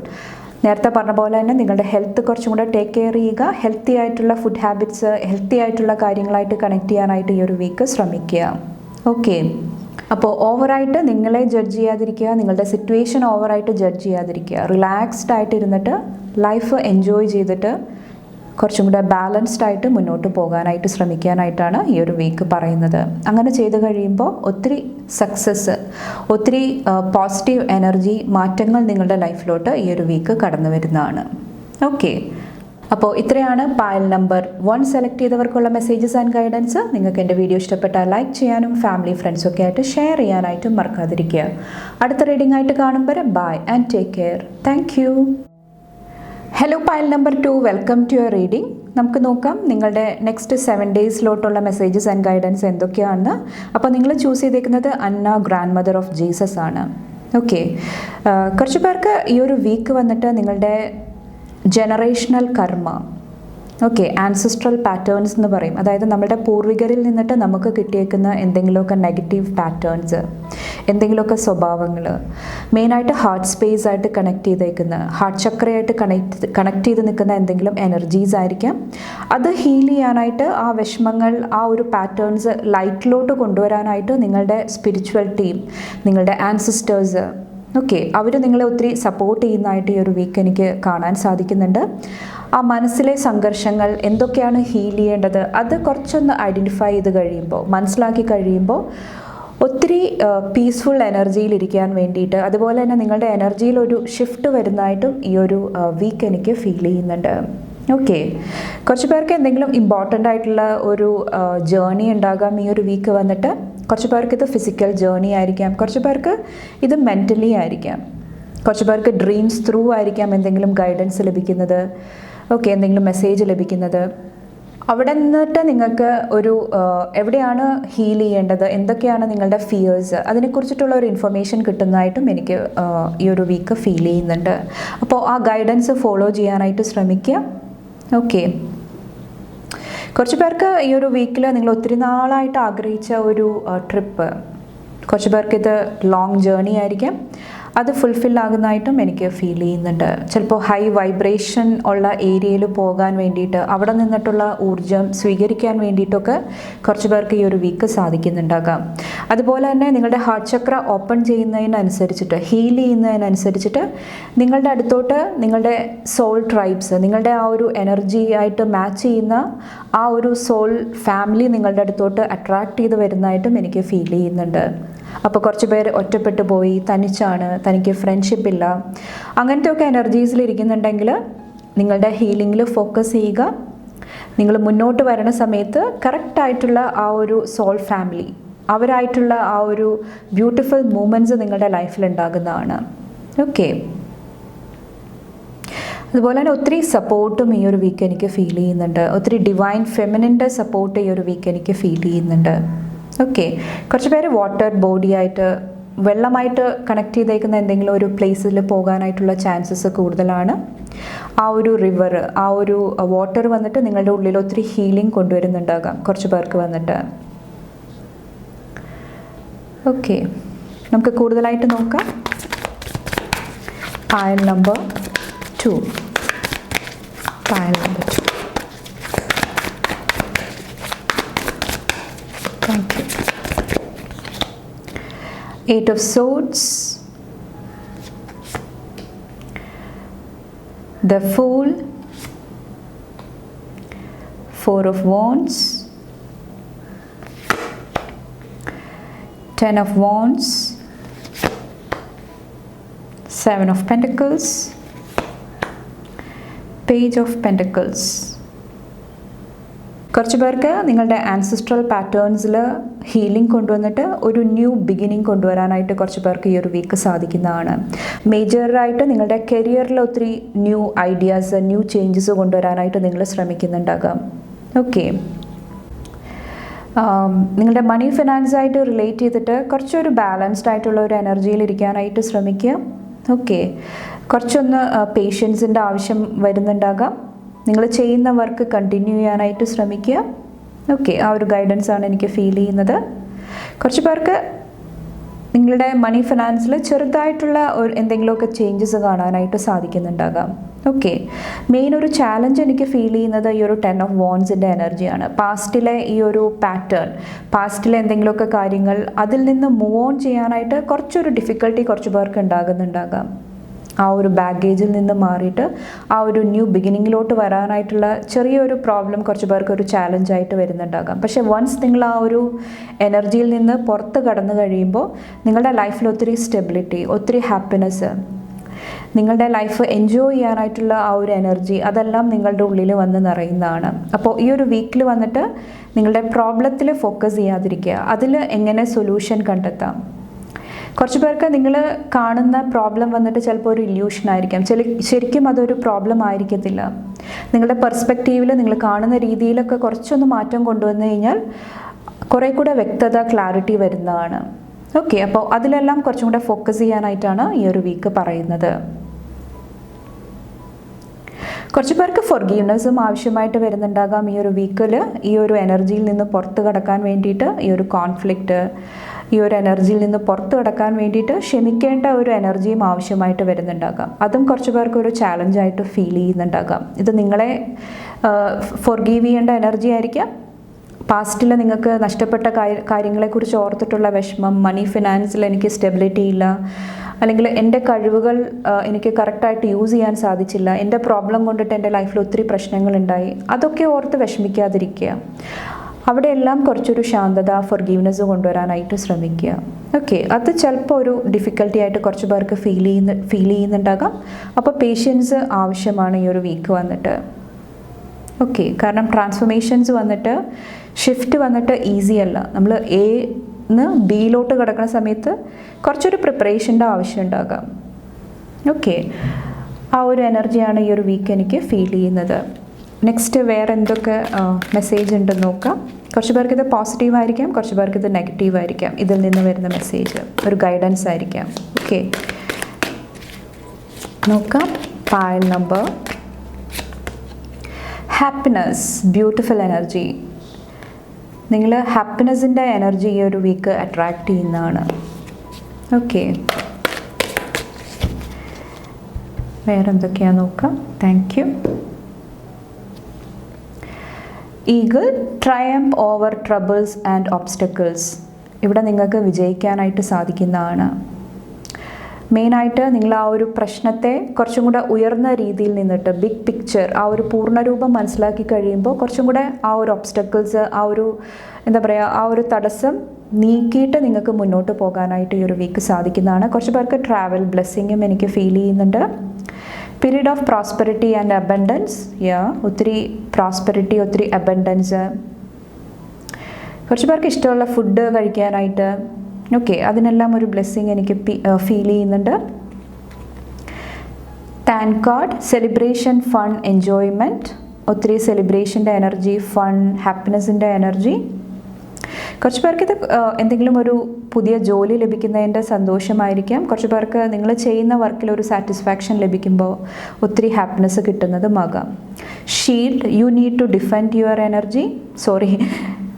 നേരത്തെ പറഞ്ഞ പോലെ തന്നെ നിങ്ങളുടെ ഹെൽത്ത് കുറച്ചും കൂടെ ടേക്ക് കെയർ ചെയ്യുക. ഹെൽത്തി ആയിട്ടുള്ള ഫുഡ് ഹാബിറ്റ്സ്, ഹെൽത്തി ആയിട്ടുള്ള കാര്യങ്ങളായിട്ട് കണക്ട് ചെയ്യാനായിട്ട് ഈ ഒരു വീക്ക് ശ്രമിക്കുക. ഓക്കെ, അപ്പോൾ ഓവറായിട്ട് നിങ്ങളെ ജഡ്ജ് ചെയ്യാതിരിക്കുക, നിങ്ങളുടെ സിറ്റുവേഷൻ ഓവറായിട്ട് ജഡ്ജ് ചെയ്യാതിരിക്കുക. റിലാക്സ്ഡ് ആയിട്ട് ഇരുന്നിട്ട് ലൈഫ് എൻജോയ് ചെയ്തിട്ട് കുറച്ചും കൂടെ ബാലൻസ്ഡ് ആയിട്ട് മുന്നോട്ട് പോകാനായിട്ട് ശ്രമിക്കാനായിട്ടാണ് ഈ ഒരു വീക്ക് പറയുന്നത്. അങ്ങനെ ചെയ്ത് കഴിയുമ്പോൾ ഒത്തിരി സക്സസ്, ഒത്തിരി പോസിറ്റീവ് എനർജി മാറ്റങ്ങൾ നിങ്ങളുടെ ലൈഫിലോട്ട് ഈ ഒരു വീക്ക് കടന്നു വരുന്നതാണ്. ഓക്കെ, അപ്പോൾ ഇത്രയാണ് പായൽ നമ്പർ 1 സെലക്ട് ചെയ്തവർക്കുള്ള മെസ്സേജസ് ആൻഡ് ഗൈഡൻസ്. നിങ്ങൾക്ക് എൻ്റെ വീഡിയോ ഇഷ്ടപ്പെട്ടാൽ ലൈക്ക് ചെയ്യാനും ഫാമിലി ഫ്രണ്ട്സൊക്കെ ആയിട്ട് ഷെയർ ചെയ്യാനായിട്ടും മറക്കാതിരിക്കുക. അടുത്ത റീഡിംഗ് ആയിട്ട് കാണുമ്പോൾ bye and take care. Thank you. Hello pile number 2, welcome to your reading. നമുക്ക് നോക്കാം നിങ്ങളുടെ നെക്സ്റ്റ് 7 ഡേയ്സിലോട്ടുള്ള മെസ്സേജസ് ആൻഡ് ഗൈഡൻസ് എന്തൊക്കെയാണെന്ന്. അപ്പോൾ നിങ്ങൾ ചൂസ് ചെയ്തേക്കുന്നത് Anna, grandmother of Jesus ആണ്. ഓക്കെ, കുറച്ച് പേർക്ക് ഈ ഒരു വീക്ക് വന്നിട്ട് നിങ്ങളുടെ ജനറേഷണൽ കർമ്മ, ഓക്കെ, ആൻസിസ്ട്രൽ പാറ്റേൺസ് എന്ന് പറയും. അതായത് നമ്മുടെ പൂർവികരിൽ നിന്നിട്ട് നമുക്ക് കിട്ടിയേക്കുന്ന എന്തെങ്കിലുമൊക്കെ നെഗറ്റീവ് പാറ്റേൺസ്, എന്തെങ്കിലുമൊക്കെ സ്വഭാവങ്ങൾ, മെയിനായിട്ട് ഹാർട്ട് സ്പേസ് ആയിട്ട് കണക്ട് ചെയ്തേക്കുന്ന, ഹാർട്ട് ചക്രയായിട്ട് കണക്ട് ചെയ്ത് നിൽക്കുന്ന എന്തെങ്കിലും എനർജീസ് ആയിരിക്കാം. അത് ഹീൽ ചെയ്യാനായിട്ട്, ആ വിഷമങ്ങൾ, ആ ഒരു പാറ്റേൺസ് ലൈറ്റിലോട്ട് കൊണ്ടുവരാനായിട്ട് നിങ്ങളുടെ സ്പിരിച്വൽ ടീം, നിങ്ങളുടെ ആൻസിസ്റ്റേഴ്സ്, ഓക്കെ, അവർ നിങ്ങളെ ഒത്തിരി സപ്പോർട്ട് ചെയ്യുന്നതായിട്ട് ഈ ഒരു വീക്ക് എനിക്ക് കാണാൻ സാധിക്കുന്നുണ്ട്. ആ മനസ്സിലെ സംഘർഷങ്ങൾ എന്തൊക്കെയാണ് ഹീൽ ചെയ്യേണ്ടത്, അത് കുറച്ചൊന്ന് ഐഡൻറ്റിഫൈ ചെയ്ത് കഴിയുമ്പോൾ, മനസ്സിലാക്കി കഴിയുമ്പോൾ ഒത്തിരി പീസ്ഫുൾ എനർജിയിലിരിക്കാൻ വേണ്ടിയിട്ട്, അതുപോലെ തന്നെ നിങ്ങളുടെ എനർജിയിൽ ഒരു ഷിഫ്റ്റ് വരുന്നതായിട്ടും ഈ ഒരു വീക്ക് എനിക്ക് ഫീൽ ചെയ്യുന്നുണ്ട്. ഓക്കെ, കുറച്ച് പേർക്ക് എന്തെങ്കിലും ഇമ്പോർട്ടൻ്റ് ആയിട്ടുള്ള ഒരു ജേർണി ഉണ്ടാകാം ഈ ഒരു വീക്ക് വന്നിട്ട്. കുറച്ച് പേർക്ക് ഇത് ഫിസിക്കൽ ജേർണി ആയിരിക്കാം, കുറച്ച് പേർക്ക് ഇത് മെൻ്റലി ആയിരിക്കാം, കുറച്ച് പേർക്ക് ഡ്രീംസ് ത്രൂ ആയിരിക്കാം എന്തെങ്കിലും ഗൈഡൻസ് ലഭിക്കുന്നത്, ഓക്കെ, എന്തെങ്കിലും മെസ്സേജ് ലഭിക്കുന്നത്. അവിടെ നിന്നിട്ട് നിങ്ങൾക്ക് ഒരു എവിടെയാണ് ഹീൽ ചെയ്യേണ്ടത്, എന്തൊക്കെയാണ് നിങ്ങളുടെ ഫിയേഴ്സ്, അതിനെക്കുറിച്ചിട്ടുള്ള ഒരു ഇൻഫർമേഷൻ കിട്ടുന്നതായിട്ടും എനിക്ക് ഈ ഒരു വീക്ക് ഫീൽ ചെയ്യുന്നുണ്ട്. അപ്പോൾ ആ ഗൈഡൻസ് ഫോളോ ചെയ്യാനായിട്ട് ശ്രമിക്കുക. ഓക്കെ, കുറച്ച് പേർക്ക് ഈ ഒരു വീക്കിൽ നിങ്ങൾ ഒത്തിരി നാളായിട്ട് ആഗ്രഹിച്ച ഒരു ട്രിപ്പ്, കുറച്ച് പേർക്ക് ഇത് ലോങ് ജേർണി ആയിരിക്കാം, അത് ഫുൾഫിൽ ആകുന്നതായിട്ടും എനിക്ക് ഫീൽ ചെയ്യുന്നുണ്ട്. ചിലപ്പോൾ ഹൈ വൈബ്രേഷൻ ഉള്ള ഏരിയയിൽ പോകാൻ വേണ്ടിയിട്ട്, അവിടെ നിന്നിട്ടുള്ള ഊർജം സ്വീകരിക്കാൻ വേണ്ടിയിട്ടൊക്കെ കുറച്ച് പേർക്ക് ഈ ഒരു വീക്ക് സാധിക്കുന്നുണ്ടാകാം. അതുപോലെ തന്നെ നിങ്ങളുടെ ഹാർട്ട് ചക്ര ഓപ്പൺ ചെയ്യുന്നതിനനുസരിച്ചിട്ട്, ഹീൽ ചെയ്യുന്നതിനനുസരിച്ചിട്ട് നിങ്ങളുടെ അടുത്തോട്ട് നിങ്ങളുടെ സോൾ ട്രൈബ്സ്, നിങ്ങളുടെ ആ ഒരു എനർജി ആയിട്ട് മാച്ച് ചെയ്യുന്ന ആ ഒരു സോൾ ഫാമിലി നിങ്ങളുടെ അടുത്തോട്ട് അട്രാക്ട് ചെയ്ത് വരുന്നതായിട്ടും എനിക്ക് ഫീൽ ചെയ്യുന്നുണ്ട്. അപ്പോൾ കുറച്ച് പേര് ഒറ്റപ്പെട്ടു പോയി, തനിച്ചാണ്, തനിക്ക് ഫ്രണ്ട്ഷിപ്പ് ഇല്ല, അങ്ങനത്തെ ഒക്കെ എനർജീസിൽ ഇരിക്കുന്നുണ്ടെങ്കിൽ നിങ്ങളുടെ ഹീലിങ്ങിൽ ഫോക്കസ് ചെയ്യുക. നിങ്ങൾ മുന്നോട്ട് വരുന്ന സമയത്ത് കറക്റ്റായിട്ടുള്ള ആ ഒരു സോൾ ഫാമിലി, ആ അവരായിട്ടുള്ള ആ ഒരു ബ്യൂട്ടിഫുൾ മൂമെൻറ്റ്സ് നിങ്ങളുടെ ലൈഫിൽ ഉണ്ടാകുന്നതാണ്. ഓക്കെ, അതുപോലെ തന്നെ ഒത്തിരി സപ്പോർട്ടും ഈ ഒരു വീക്ക് എനിക്ക് ഫീൽ ചെയ്യുന്നുണ്ട്. ഒത്തിരി ഡിവൈൻ ഫെമിനിൻ്റെ സപ്പോർട്ട് ഈ ഒരു വീക്ക് എനിക്ക് ഫീൽ ചെയ്യുന്നുണ്ട്. ഓക്കെ, കുറച്ച് പേര് വാട്ടർ ബോഡിയായിട്ട് വെള്ളമായിട്ട് കണക്ട് ചെയ്തേക്കുന്ന എന്തെങ്കിലും ഒരു പ്ലേസിൽ പോകാനായിട്ടുള്ള ചാൻസസ് കൂടുതലാണ്. ആ ഒരു റിവർ, ആ ഒരു വാട്ടർ വന്നിട്ട് നിങ്ങളുടെ ഉള്ളിൽ ഒത്തിരി ഹീലിംഗ് കൊണ്ടുവരുന്നുണ്ടാകാം കുറച്ച് പേർക്ക് വന്നിട്ട്. ഓക്കെ, നമുക്ക് കൂടുതലായിട്ട് നോക്കാം. Pile number 2. Pile number 2. Thank you. 8 of Swords, the Fool, 4 of Wands, 10 of Wands, 7 of Pentacles, Page of Pentacles. കുറച്ച് പേർക്ക് നിങ്ങളുടെ ആൻസിസ്ട്രൽ പാറ്റേൺസിൽ ഹീലിംഗ് കൊണ്ടുവന്നിട്ട് ഒരു ന്യൂ ബിഗിനിങ് കൊണ്ടുവരാനായിട്ട് കുറച്ച് പേർക്ക് ഈ ഒരു വീക്ക് സാധിക്കുന്നതാണ്. മേജറായിട്ട് നിങ്ങളുടെ കരിയറിൽ ഒത്തിരി ന്യൂ ഐഡിയാസ്, ന്യൂ ചേഞ്ചസ് കൊണ്ടുവരാനായിട്ട് നിങ്ങൾ ശ്രമിക്കുന്നുണ്ടാകാം. ഓക്കെ, നിങ്ങളുടെ മണി ഫിനാൻസായിട്ട് റിലേറ്റ് ചെയ്തിട്ട് കുറച്ചൊരു ബാലൻസ്ഡ് ആയിട്ടുള്ള ഒരു എനർജിയിൽ ഇരിക്കാനായിട്ട് ശ്രമിക്കുക. ഓക്കെ, കുറച്ചൊന്ന് പേഷ്യൻസിൻ്റെ ആവശ്യം വരുന്നുണ്ടാകാം. നിങ്ങൾ ചെയ്യുന്ന വർക്ക് കണ്ടിന്യൂ ചെയ്യാനായിട്ട് ശ്രമിക്കുക. ഓക്കെ, ആ ഒരു ഗൈഡൻസാണ് എനിക്ക് ഫീൽ ചെയ്യുന്നത്. കുറച്ച് പേർക്ക് നിങ്ങളുടെ മണി ഫിനാൻസിൽ ചെറുതായിട്ടുള്ള ഒരു എന്തെങ്കിലുമൊക്കെ ചേഞ്ചസ് കാണാനായിട്ട് സാധിക്കുന്നുണ്ടാകാം. ഓക്കെ, മെയിൻ ഒരു ചാലഞ്ച് എനിക്ക് ഫീൽ ചെയ്യുന്നത് ഈ ഒരു 10 ഓഫ് വോൺസിൻ്റെ എനർജിയാണ്. പാസ്റ്റിലെ ഈ ഒരു പാറ്റേൺ, പാസ്റ്റിലെ എന്തെങ്കിലുമൊക്കെ കാര്യങ്ങൾ അതിൽ നിന്ന് മൂവ് ഓൺ ചെയ്യാനായിട്ട് കുറച്ചൊരു ഡിഫിക്കൽട്ടി കുറച്ച് പേർക്ക് ഉണ്ടാകുന്നുണ്ടാകാം. ആ ഒരു ബാഗേജിൽ നിന്ന് മാറിയിട്ട് ആ ഒരു ന്യൂ ബിഗിനിങ്ങിലോട്ട് വരാനായിട്ടുള്ള ചെറിയൊരു പ്രോബ്ലം കുറച്ച് പേർക്ക് ഒരു ചാലഞ്ചായിട്ട് വരുന്നുണ്ടാകാം. പക്ഷേ വൺസ് നിങ്ങൾ ആ ഒരു എനർജിയിൽ നിന്ന് പുറത്ത് കടന്നു കഴിയുമ്പോൾ നിങ്ങളുടെ ലൈഫിൽ ഒത്തിരി സ്റ്റെബിലിറ്റി, ഒത്തിരി ഹാപ്പിനെസ്, നിങ്ങളുടെ ലൈഫ് എൻജോയ് ചെയ്യാനായിട്ടുള്ള ആ ഒരു എനർജി അതെല്ലാം നിങ്ങളുടെ ഉള്ളിൽ വന്ന് നിറയുന്നതാണ്. അപ്പോൾ ഈ ഒരു വീക്കിൽ വന്നിട്ട് നിങ്ങളുടെ പ്രോബ്ലത്തിൽ ഫോക്കസ് ചെയ്യാതിരിക്കുക, അതിൽ എങ്ങനെ സൊല്യൂഷൻ കണ്ടെത്താം. കുറച്ച് പേർക്ക് നിങ്ങൾ കാണുന്ന പ്രോബ്ലം വന്നിട്ട് ചിലപ്പോൾ ഒരു ഇല്യൂഷൻ ആയിരിക്കാം, ശരിക്കും അതൊരു പ്രോബ്ലം ആയിരിക്കത്തില്ല. നിങ്ങളുടെ പെർസ്പെക്റ്റീവിൽ നിങ്ങൾ കാണുന്ന രീതിയിലൊക്കെ കുറച്ചൊന്ന് മാറ്റം കൊണ്ടുവന്നു കഴിഞ്ഞാൽ കുറേ കൂടെ വ്യക്തത, ക്ലാരിറ്റി വരുന്നതാണ്. ഓക്കെ, അപ്പോൾ അതിലെല്ലാം കുറച്ചും കൂടെ ഫോക്കസ് ചെയ്യാനായിട്ടാണ് ഈ ഒരു വീക്ക് പറയുന്നത്. കുറച്ച് പേർക്ക് ഫൊർഗീവ്നെസ്സും ആവശ്യമായിട്ട് വരുന്നുണ്ടാകാം ഈ ഒരു വീക്കിൽ. ഈ ഒരു എനർജിയിൽ നിന്ന് പുറത്ത് കടക്കാൻ വേണ്ടിയിട്ട്, ഈ ഒരു കോൺഫ്ലിക്റ്റ്, ഈ ഒരു എനർജിയിൽ നിന്ന് പുറത്ത് കടക്കാൻ വേണ്ടിയിട്ട് ക്ഷമിക്കേണ്ട ഒരു എനർജിയും ആവശ്യമായിട്ട് വരുന്നുണ്ടാകാം. അതും കുറച്ച് പേർക്ക് ഒരു ചാലഞ്ചായിട്ട് ഫീൽ ചെയ്യുന്നുണ്ടാകാം. ഇത് നിങ്ങളെ ഫൊർഗീവ് ചെയ്യേണ്ട എനർജി ആയിരിക്കാം. പാസ്റ്റിൽ നിങ്ങൾക്ക് നഷ്ടപ്പെട്ട കാര്യങ്ങളെക്കുറിച്ച് ഓർത്തിട്ടുള്ള വിഷമം, മണി ഫിനാൻസിൽ എനിക്ക് സ്റ്റെബിലിറ്റി ഇല്ല, അല്ലെങ്കിൽ എൻ്റെ കഴിവുകൾ എനിക്ക് കറക്റ്റായിട്ട് യൂസ് ചെയ്യാൻ സാധിച്ചില്ല, എൻ്റെ പ്രോബ്ലം കൊണ്ടിട്ട് എൻ്റെ ലൈഫിൽ ഒത്തിരി പ്രശ്നങ്ങളുണ്ടായി, അതൊക്കെ ഓർത്ത് വിഷമിക്കാതിരിക്കുക. അവിടെയെല്ലാം കുറച്ചൊരു ശാന്തത, ഫൊർഗീവ്നെസ് കൊണ്ടുവരാനായിട്ട് ശ്രമിക്കുക. ഓക്കെ, അത് ചിലപ്പോൾ ഒരു ഡിഫിക്കൽട്ടി ആയിട്ട് കുറച്ച് പേർക്ക് ഫീൽ ചെയ്യുന്നുണ്ടാകാം. അപ്പോൾ പേഷ്യൻസ് ആവശ്യമാണ് ഈ ഒരു വീക്ക് വന്നിട്ട്. ഓക്കെ, കാരണം ട്രാൻസ്ഫോർമേഷൻസ് വന്നിട്ട്, ഷിഫ്റ്റ് വന്നിട്ട് ഈസി അല്ല. നമ്മൾ എന്ന് ബിയിലോട്ട് കിടക്കുന്ന സമയത്ത് കുറച്ചൊരു പ്രിപ്പറേഷൻ്റെ ആവശ്യം ഉണ്ടാകാം. ഓക്കെ, ആ ഒരു എനർജിയാണ് ഈ ഒരു വീക്ക് എനിക്ക് ഫീൽ ചെയ്യുന്നത്. നെക്സ്റ്റ് വേറെ എന്തൊക്കെ മെസ്സേജ് ഉണ്ടെന്ന് നോക്കാം. കുറച്ച് പേർക്ക് ഇത് പോസിറ്റീവ് ആയിരിക്കാം, കുറച്ച് പേർക്ക് ഇത് നെഗറ്റീവ് ആയിരിക്കാം. ഇതിൽ നിന്ന് വരുന്ന മെസ്സേജ് ഒരു ഗൈഡൻസ് ആയിരിക്കാം. ഓക്കെ, നോക്കാം. Pile number happiness, beautiful energy. നിങ്ങൾ ഹാപ്പിനെസ്സിൻ്റെ എനർജി ഈ ഒരു വീക്ക് അട്രാക്റ്റ് ചെയ്യുന്നതാണ്. ഓക്കെ, വേറെ എന്തൊക്കെയാണ് നോക്കാം. Thank you. Eagle, Triumph over troubles and obstacles. ഇവിടെ നിങ്ങൾക്ക് വിജയിക്കാനായിട്ട് സാധിക്കുന്നതാണ്. മെയിനായിട്ട് നിങ്ങൾ ആ ഒരു പ്രശ്നത്തെ കുറച്ചും കൂടെ ഉയർന്ന രീതിയിൽ നിന്നിട്ട്, ബിഗ് പിക്ചർ, ആ ഒരു പൂർണ്ണരൂപം മനസ്സിലാക്കി കഴിയുമ്പോൾ കുറച്ചും കൂടെ ആ ഒരു ഒബ്സ്റ്റക്കിൾസ്, ആ ഒരു എന്താ പറയുക, ആ ഒരു തടസ്സം നീക്കിയിട്ട് നിങ്ങൾക്ക് മുന്നോട്ട് പോകാനായിട്ട് ഈ ഒരു വീക്ക് സാധിക്കുന്നതാണ്. കുറച്ച് പേർക്ക് ട്രാവൽ ബ്ലെസ്സിങ്ങും എനിക്ക് ഫീൽ ചെയ്യുന്നുണ്ട്. Period of prosperity and abundance. ഒത്തിരി പ്രോസ്പെറിറ്റി, ഒത്തിരി അബൻഡൻസ്. കുറച്ച് പേർക്ക് ഇഷ്ടമുള്ള ഫുഡ് കഴിക്കാനായിട്ട്, ഓക്കെ, അതിനെല്ലാം ഒരു ബ്ലെസ്സിങ് എനിക്ക് ഫീൽ ചെയ്യുന്നുണ്ട്. Thank God, celebration, fun, enjoyment, ഒത്തിരി സെലിബ്രേഷൻ്റെ എനർജി, ഫൺ, ഹാപ്പിനെസ്സിൻ്റെ എനർജി. കുറച്ച് പേർക്ക് ഇത് എന്തെങ്കിലും ഒരു പുതിയ ജോലി ലഭിക്കുന്നതിൻ്റെ സന്തോഷമായിരിക്കാം. കുറച്ച് പേർക്ക് നിങ്ങൾ ചെയ്യുന്ന വർക്കിൽ ഒരു സാറ്റിസ്ഫാക്ഷൻ ലഭിക്കുമ്പോൾ ഒത്തിരി ഹാപ്പിനെസ് കിട്ടുന്നതുമാകാം. Shield, you need to defend your energy,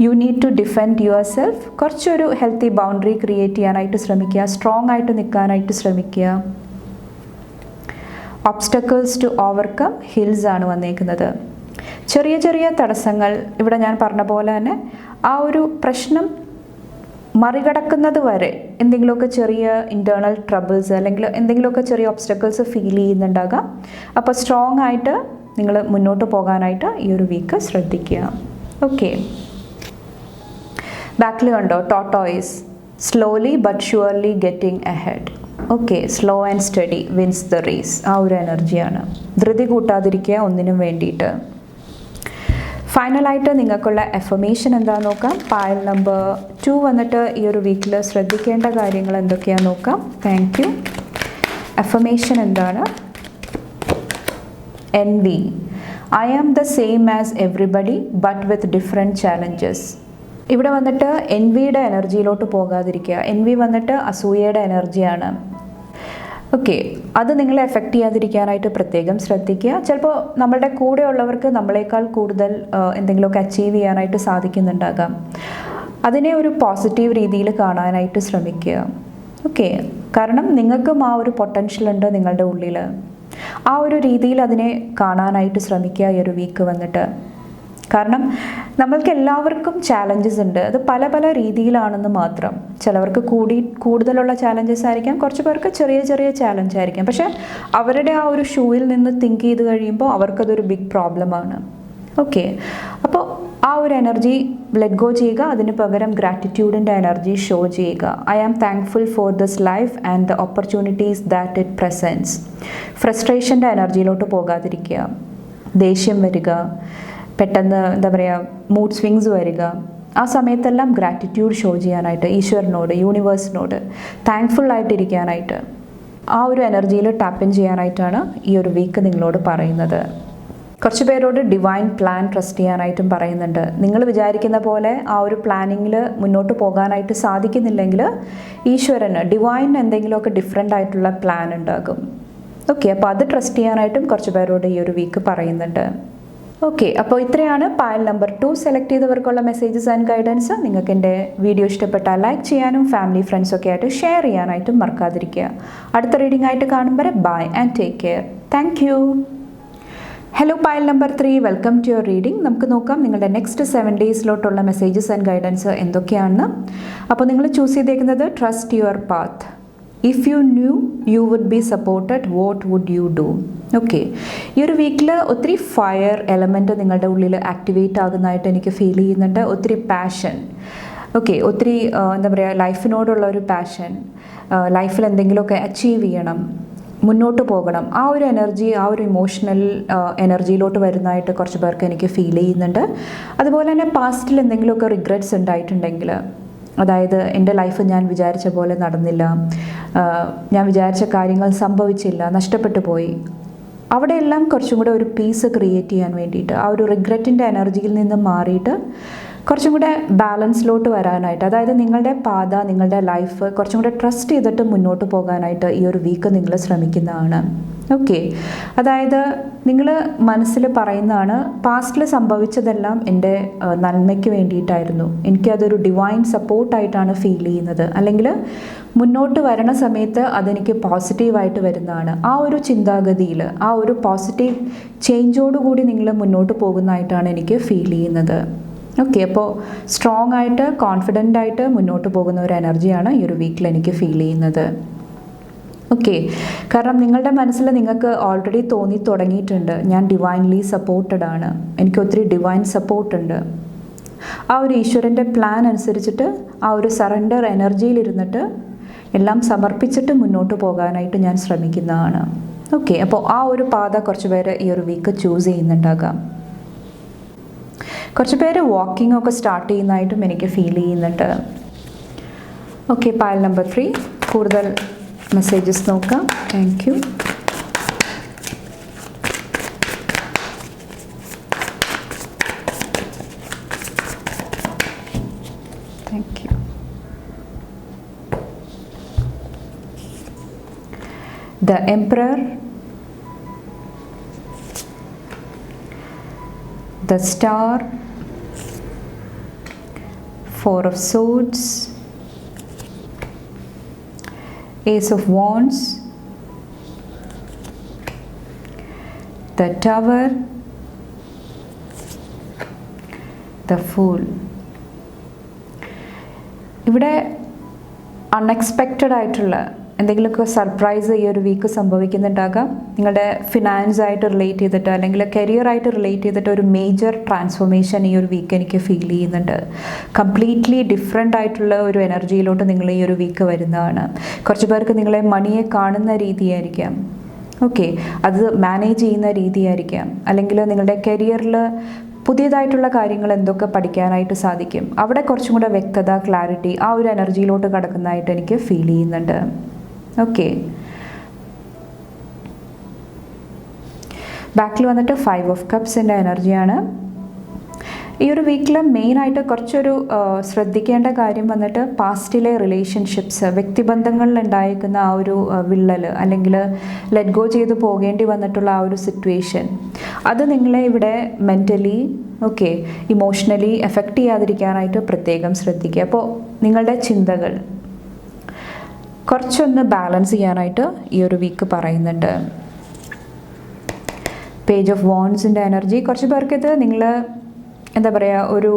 you need to defend yourself. കുറച്ചൊരു ഹെൽത്തി ബൗണ്ടറി ക്രിയേറ്റ് ചെയ്യാനായിട്ട് ശ്രമിക്കുക, സ്ട്രോങ് ആയിട്ട് നിൽക്കാനായിട്ട് ശ്രമിക്കുക. ഒബ്സ്റ്റക്കിൾസ് ടു ഓവർകം, ഹിൽസ് ആണ് വന്നേക്കുന്നത്. ചെറിയ ചെറിയ തടസ്സങ്ങൾ, ഇവിടെ ഞാൻ പറഞ്ഞ പോലെ തന്നെ ആ ഒരു പ്രശ്നം മറികടക്കുന്നത് വരെ എന്തെങ്കിലുമൊക്കെ ചെറിയ ഇൻറ്റേർണൽ ട്രബിൾസ് അല്ലെങ്കിൽ എന്തെങ്കിലുമൊക്കെ ചെറിയ ഒബ്സ്റ്റക്കിൾസ് ഫീൽ ചെയ്യുന്നുണ്ടാകാം. അപ്പോൾ സ്ട്രോങ് ആയിട്ട് നിങ്ങൾ മുന്നോട്ട് പോകാനായിട്ട് ഈ ഒരു വീക്ക് ശ്രദ്ധിക്കുക. ഓക്കെ, ബാക്കിൽ കണ്ടോ tortoise, slowly but surely getting ahead. Okay, slow and steady wins the race. ആ ഒരു എനർജിയാണ്. ധൃതി കൂട്ടാതിരിക്കുക ഒന്നിനും വേണ്ടിയിട്ട്. ഫൈനലായിട്ട് നിങ്ങൾക്കുള്ള എഫർമേഷൻ എന്താണെന്ന് നോക്കാം. പായൽ നമ്പർ 2 വന്നിട്ട് ഈ ഒരു വീക്കിൽ ശ്രദ്ധിക്കേണ്ട കാര്യങ്ങൾ എന്തൊക്കെയാണെന്ന് നോക്കാം. Thank you. എഫർമേഷൻ എന്താണ്? envy, I am the same as everybody but with different challenges. ഇവിടെ വന്നിട്ട് എൻവിയുടെ എനർജിയിലോട്ട് പോകാതിരിക്കുക. എൻവി വന്നിട്ട് അസൂയയുടെ എനർജിയാണ്. ഓക്കെ, അത് നിങ്ങളെ എഫക്റ്റ് ചെയ്യാതിരിക്കാനായിട്ട് പ്രത്യേകം ശ്രദ്ധിക്കുക. ചിലപ്പോൾ നമ്മളുടെ കൂടെയുള്ളവർക്ക് നമ്മളെക്കാൾ കൂടുതൽ എന്തെങ്കിലുമൊക്കെ അച്ചീവ് ചെയ്യാനായിട്ട് സാധിക്കുന്നുണ്ടാകാം. അതിനെ ഒരു പോസിറ്റീവ് രീതിയിൽ കാണാനായിട്ട് ശ്രമിക്കുക. ഓക്കെ, കാരണം നിങ്ങൾക്കും ആ ഒരു പൊട്ടൻഷ്യൽ ഉണ്ട് നിങ്ങളുടെ ഉള്ളിൽ. ആ ഒരു രീതിയിൽ അതിനെ കാണാനായിട്ട് ശ്രമിക്കുക ഈ ഒരു വീക്ക് വന്നിട്ട്. കാരണം നമ്മൾക്ക് എല്ലാവർക്കും ചാലഞ്ചസ് ഉണ്ട്. അത് പല പല രീതിയിലാണെന്ന് മാത്രം. ചിലവർക്ക് കൂടുതലുള്ള ചാലഞ്ചസ് ആയിരിക്കാം, കുറച്ച് പേർക്ക് ചെറിയ ചെറിയ ചാലഞ്ച് ആയിരിക്കാം. പക്ഷേ അവരുടെ ആ ഒരു ഷൂവിൽ നിന്ന് തിങ്ക് ചെയ്ത് കഴിയുമ്പോൾ അവർക്കതൊരു ബിഗ് പ്രോബ്ലമാണ്. ഓക്കെ, അപ്പോൾ ആ ഒരു എനർജി ലെറ്റ് ഗോ ചെയ്യുക. അതിന് പകരം ഗ്രാറ്റിറ്റ്യൂഡിൻ്റെ എനർജി ഷോ ചെയ്യുക. I am thankful for this life and the opportunities that it presents. ഫ്രസ്ട്രേഷൻ്റെ എനർജിയിലോട്ട് പോകാതിരിക്കുക. ദേഷ്യം വരിക, പെട്ടെന്ന് എന്താ പറയുക, മൂഡ് സ്വിങ്സ് വരിക. ആ സമയത്തെല്ലാം ഗ്രാറ്റിറ്റ്യൂഡ് ഷോ ചെയ്യാനായിട്ട് ഈശ്വരനോട്, യൂണിവേഴ്സിനോട് താങ്ക്ഫുൾ ആയിട്ടിരിക്കാനായിട്ട്, ആ ഒരു എനർജിയിൽ ടാപ്പിൻ ചെയ്യാനായിട്ടാണ് ഈ ഒരു വീക്ക് നിങ്ങളോട് പറയുന്നത്. കുറച്ച് പേരോട് ഡിവൈൻ പ്ലാൻ ട്രസ്റ്റ് ചെയ്യാനായിട്ടും പറയുന്നുണ്ട്. നിങ്ങൾ വിചാരിക്കുന്ന പോലെ ആ ഒരു പ്ലാനിങ്ങിൽ മുന്നോട്ട് പോകാനായിട്ട് സാധിക്കുന്നില്ലെങ്കിൽ ഈശ്വരന്, ഡിവൈൻ എന്തെങ്കിലുമൊക്കെ ഡിഫറെൻ്റ് ആയിട്ടുള്ള പ്ലാൻ ഉണ്ടാകും. ഓക്കെ, അപ്പോൾ അത് ട്രസ്റ്റ് ചെയ്യാനായിട്ടും കുറച്ച് പേരോട് ഈ ഒരു വീക്ക് പറയുന്നുണ്ട്. ഓക്കെ, അപ്പോൾ ഇത്രയാണ് പായൽ നമ്പർ 2 സെലക്ട് ചെയ്തവർക്കുള്ള മെസ്സേജസ് ആൻഡ് ഗൈഡൻസ്. നിങ്ങൾക്ക് എൻ്റെ വീഡിയോ ഇഷ്ടപ്പെട്ടാൽ ലൈക്ക് ചെയ്യാനും ഫാമിലി ഫ്രണ്ട്സൊക്കെ ആയിട്ട് ഷെയർ ചെയ്യാനായിട്ടും മറക്കാതിരിക്കുക. അടുത്ത റീഡിംഗ് ആയിട്ട് കാണും വരെ bye and take care. Thank you. Hello pile number 3, welcome to your reading. നമുക്ക് നോക്കാം നിങ്ങളുടെ നെക്സ്റ്റ് 7 ഡേയ്സിലോട്ടുള്ള മെസ്സേജസ് ആൻഡ് ഗൈഡൻസ് എന്തൊക്കെയാണെന്ന്. അപ്പോൾ നിങ്ങൾ ചൂസ് ചെയ്തേക്കുന്നത് trust your path. If you knew you would be supported, what would you do? Okay, ഈ ഒരു വീക്കിൽ ഒത്തിരി ഫയർ എലമെൻറ്റ് നിങ്ങളുടെ ഉള്ളിൽ ആക്ടിവേറ്റ് ആകുന്നതായിട്ട് എനിക്ക് ഫീൽ ചെയ്യുന്നുണ്ട്. ഒത്തിരി പാഷൻ, ഓക്കെ, ഒത്തിരി എന്താ പറയുക, ലൈഫിനോടുള്ള ഒരു പാഷൻ, ലൈഫിൽ എന്തെങ്കിലുമൊക്കെ അച്ചീവ് ചെയ്യണം, മുന്നോട്ട് പോകണം, ആ ഒരു എനർജി, ആ ഒരു ഇമോഷണൽ എനർജിയിലോട്ട് വരുന്നതായിട്ട് കുറച്ച് പേർക്ക് എനിക്ക് ഫീൽ ചെയ്യുന്നുണ്ട്. അതുപോലെ തന്നെ പാസ്റ്റിൽ എന്തെങ്കിലുമൊക്കെ റിഗ്രറ്റ്സ് ഉണ്ടായിട്ടുണ്ടെങ്കിൽ, അതായത് എൻ്റെ ലൈഫ് ഞാൻ വിചാരിച്ച പോലെ നടന്നില്ല, ഞാൻ വിചാരിച്ച കാര്യങ്ങൾ സംഭവിച്ചില്ല, നഷ്ടപ്പെട്ടു പോയി, അവിടെയെല്ലാം കുറച്ചും കൂടെ ഒരു പീസ് ക്രിയേറ്റ് ചെയ്യാൻ വേണ്ടിയിട്ട്, ആ ഒരു റിഗ്രറ്റിൻ്റെ എനർജിയിൽ നിന്ന് മാറിയിട്ട് കുറച്ചും കൂടെ ബാലൻസിലോട്ട് വരാനായിട്ട്, അതായത് നിങ്ങളുടെ പാത, നിങ്ങളുടെ ലൈഫ് കുറച്ചും കൂടെ ട്രസ്റ്റ് ചെയ്തിട്ട് മുന്നോട്ട് പോകാനായിട്ട് ഈ ഒരു വീക്ക് നിങ്ങൾ ശ്രമിക്കുന്നതാണ്. ഓക്കെ, അതായത് നിങ്ങൾ മനസ്സിൽ പറയുന്നതാണ്, പാസ്റ്റിൽ സംഭവിച്ചതെല്ലാം എൻ്റെ നന്മയ്ക്ക് വേണ്ടിയിട്ടായിരുന്നു, എനിക്കതൊരു ഡിവൈൻ സപ്പോർട്ടായിട്ടാണ് ഫീൽ ചെയ്യുന്നത്, അല്ലെങ്കിൽ മുന്നോട്ട് വരണ സമയത്ത് അതെനിക്ക് പോസിറ്റീവായിട്ട് വരുന്നതാണ്. ആ ഒരു ചിന്താഗതിയിൽ, ആ ഒരു പോസിറ്റീവ് ചേഞ്ചോടുകൂടി നിങ്ങൾ മുന്നോട്ട് പോകുന്നതായിട്ടാണ് എനിക്ക് ഫീൽ ചെയ്യുന്നത്. ഓക്കെ, അപ്പോൾ സ്ട്രോങ് ആയിട്ട്, കോൺഫിഡൻ്റ് ആയിട്ട് മുന്നോട്ട് പോകുന്ന ഒരു എനർജിയാണ് ഈ ഒരു വീക്കിൽ എനിക്ക് ഫീൽ ചെയ്യുന്നത്. ഓക്കെ, കാരണം നിങ്ങളുടെ മനസ്സിൽ നിങ്ങൾക്ക് ഓൾറെഡി തോന്നി തുടങ്ങിയിട്ടുണ്ട്, ഞാൻ ഡിവൈൻലി സപ്പോർട്ടഡ് ആണ്, എനിക്ക് ഒത്തിരി ഡിവൈൻ സപ്പോർട്ടുണ്ട്. ആ ഒരു ഈശ്വരൻ്റെ പ്ലാൻ അനുസരിച്ചിട്ട്, ആ ഒരു സറണ്ടർ എനർജിയിലിരുന്നിട്ട് എല്ലാം സമർപ്പിച്ചിട്ട് മുന്നോട്ട് പോകാനായിട്ട് ഞാൻ ശ്രമിക്കുന്നതാണ്. ഓക്കെ, അപ്പോൾ ആ ഒരു പാത കുറച്ച് പേര് ഈ ഒരു വീക്ക് ചൂസ് ചെയ്യുന്നുണ്ടാകാം. കുറച്ച് പേര് വാക്കിംഗ് ഒക്കെ സ്റ്റാർട്ട് ചെയ്യുന്നതായിട്ടും എനിക്ക് ഫീൽ ചെയ്യുന്നുണ്ട്. Okay, pile number 3. കൂടുതൽ മെസ്സേജസ് നോക്കാം. Thank you. Thank you. The Emperor, the Star, 4 of Swords, Ace of Wands, the Tower, the Fool. ഇവിടെ അൺഎക്സ്പെക്റ്റഡ് ആയിട്ടുള്ള എന്തെങ്കിലുമൊക്കെ സർപ്രൈസ് ഈ ഒരു വീക്ക് സംഭവിക്കുന്നുണ്ടാകാം. നിങ്ങളുടെ ഫിനാൻസ് ആയിട്ട് റിലേറ്റ് ചെയ്തിട്ട് അല്ലെങ്കിൽ കരിയറായിട്ട് റിലേറ്റ് ചെയ്തിട്ട് ഒരു മേജർ ട്രാൻസ്ഫോർമേഷൻ ഈ ഒരു വീക്ക് എനിക്ക് ഫീൽ ചെയ്യുന്നുണ്ട്. കംപ്ലീറ്റ്ലി ഡിഫറെൻ്റ് ആയിട്ടുള്ള ഒരു എനർജിയിലോട്ട് നിങ്ങൾ ഈ ഒരു വീക്ക് വരുന്നതാണ്. കുറച്ച് പേർക്ക് നിങ്ങളെ മണിയെ കാണുന്ന രീതിയായിരിക്കാം. ഓക്കെ, അത് മാനേജ് ചെയ്യുന്ന രീതിയായിരിക്കാം. അല്ലെങ്കിൽ നിങ്ങളുടെ കരിയറിൽ പുതിയതായിട്ടുള്ള കാര്യങ്ങൾ എന്തൊക്കെ പഠിക്കാനായിട്ട് സാധിക്കും, അവിടെ കുറച്ചും കൂടെ വ്യക്തത, ക്ലാരിറ്റി ആ ഒരു എനർജിയിലോട്ട് കടക്കുന്നതായിട്ട് എനിക്ക് ഫീൽ ചെയ്യുന്നുണ്ട്. ഓക്കെ, ബാക്കിൽ വന്നിട്ട് 5 of Cupsൻ്റെ എനർജിയാണ്. ഈ ഒരു വീക്കിൽ മെയിനായിട്ട് കുറച്ചൊരു ശ്രദ്ധിക്കേണ്ട കാര്യം വന്നിട്ട് പാസ്റ്റിലെ റിലേഷൻഷിപ്സ്, വ്യക്തിബന്ധങ്ങളിൽ ഉണ്ടായിരിക്കുന്ന ആ ഒരു വിള്ളൽ അല്ലെങ്കിൽ ലെറ്റ് ഗോ ചെയ്ത് പോകേണ്ടി വന്നിട്ടുള്ള ആ ഒരു സിറ്റുവേഷൻ, അത് നിങ്ങളെ ഇവിടെ മെൻ്റലി ഇമോഷണലി എഫക്റ്റ് ചെയ്യാതിരിക്കാനായിട്ട് പ്രത്യേകം ശ്രദ്ധിക്കുക. അപ്പോൾ നിങ്ങളുടെ ചിന്തകൾ കുറച്ചൊന്ന് ബാലൻസ് ചെയ്യാനായിട്ട് ഈ ഒരു വീക്ക് പറയുന്നുണ്ട്. പേജ് ഓഫ് വോൺസിൻ്റെ എനർജി, കുറച്ച് പേർക്ക് ഇത് നിങ്ങൾ എന്താ പറയുക, ഒരു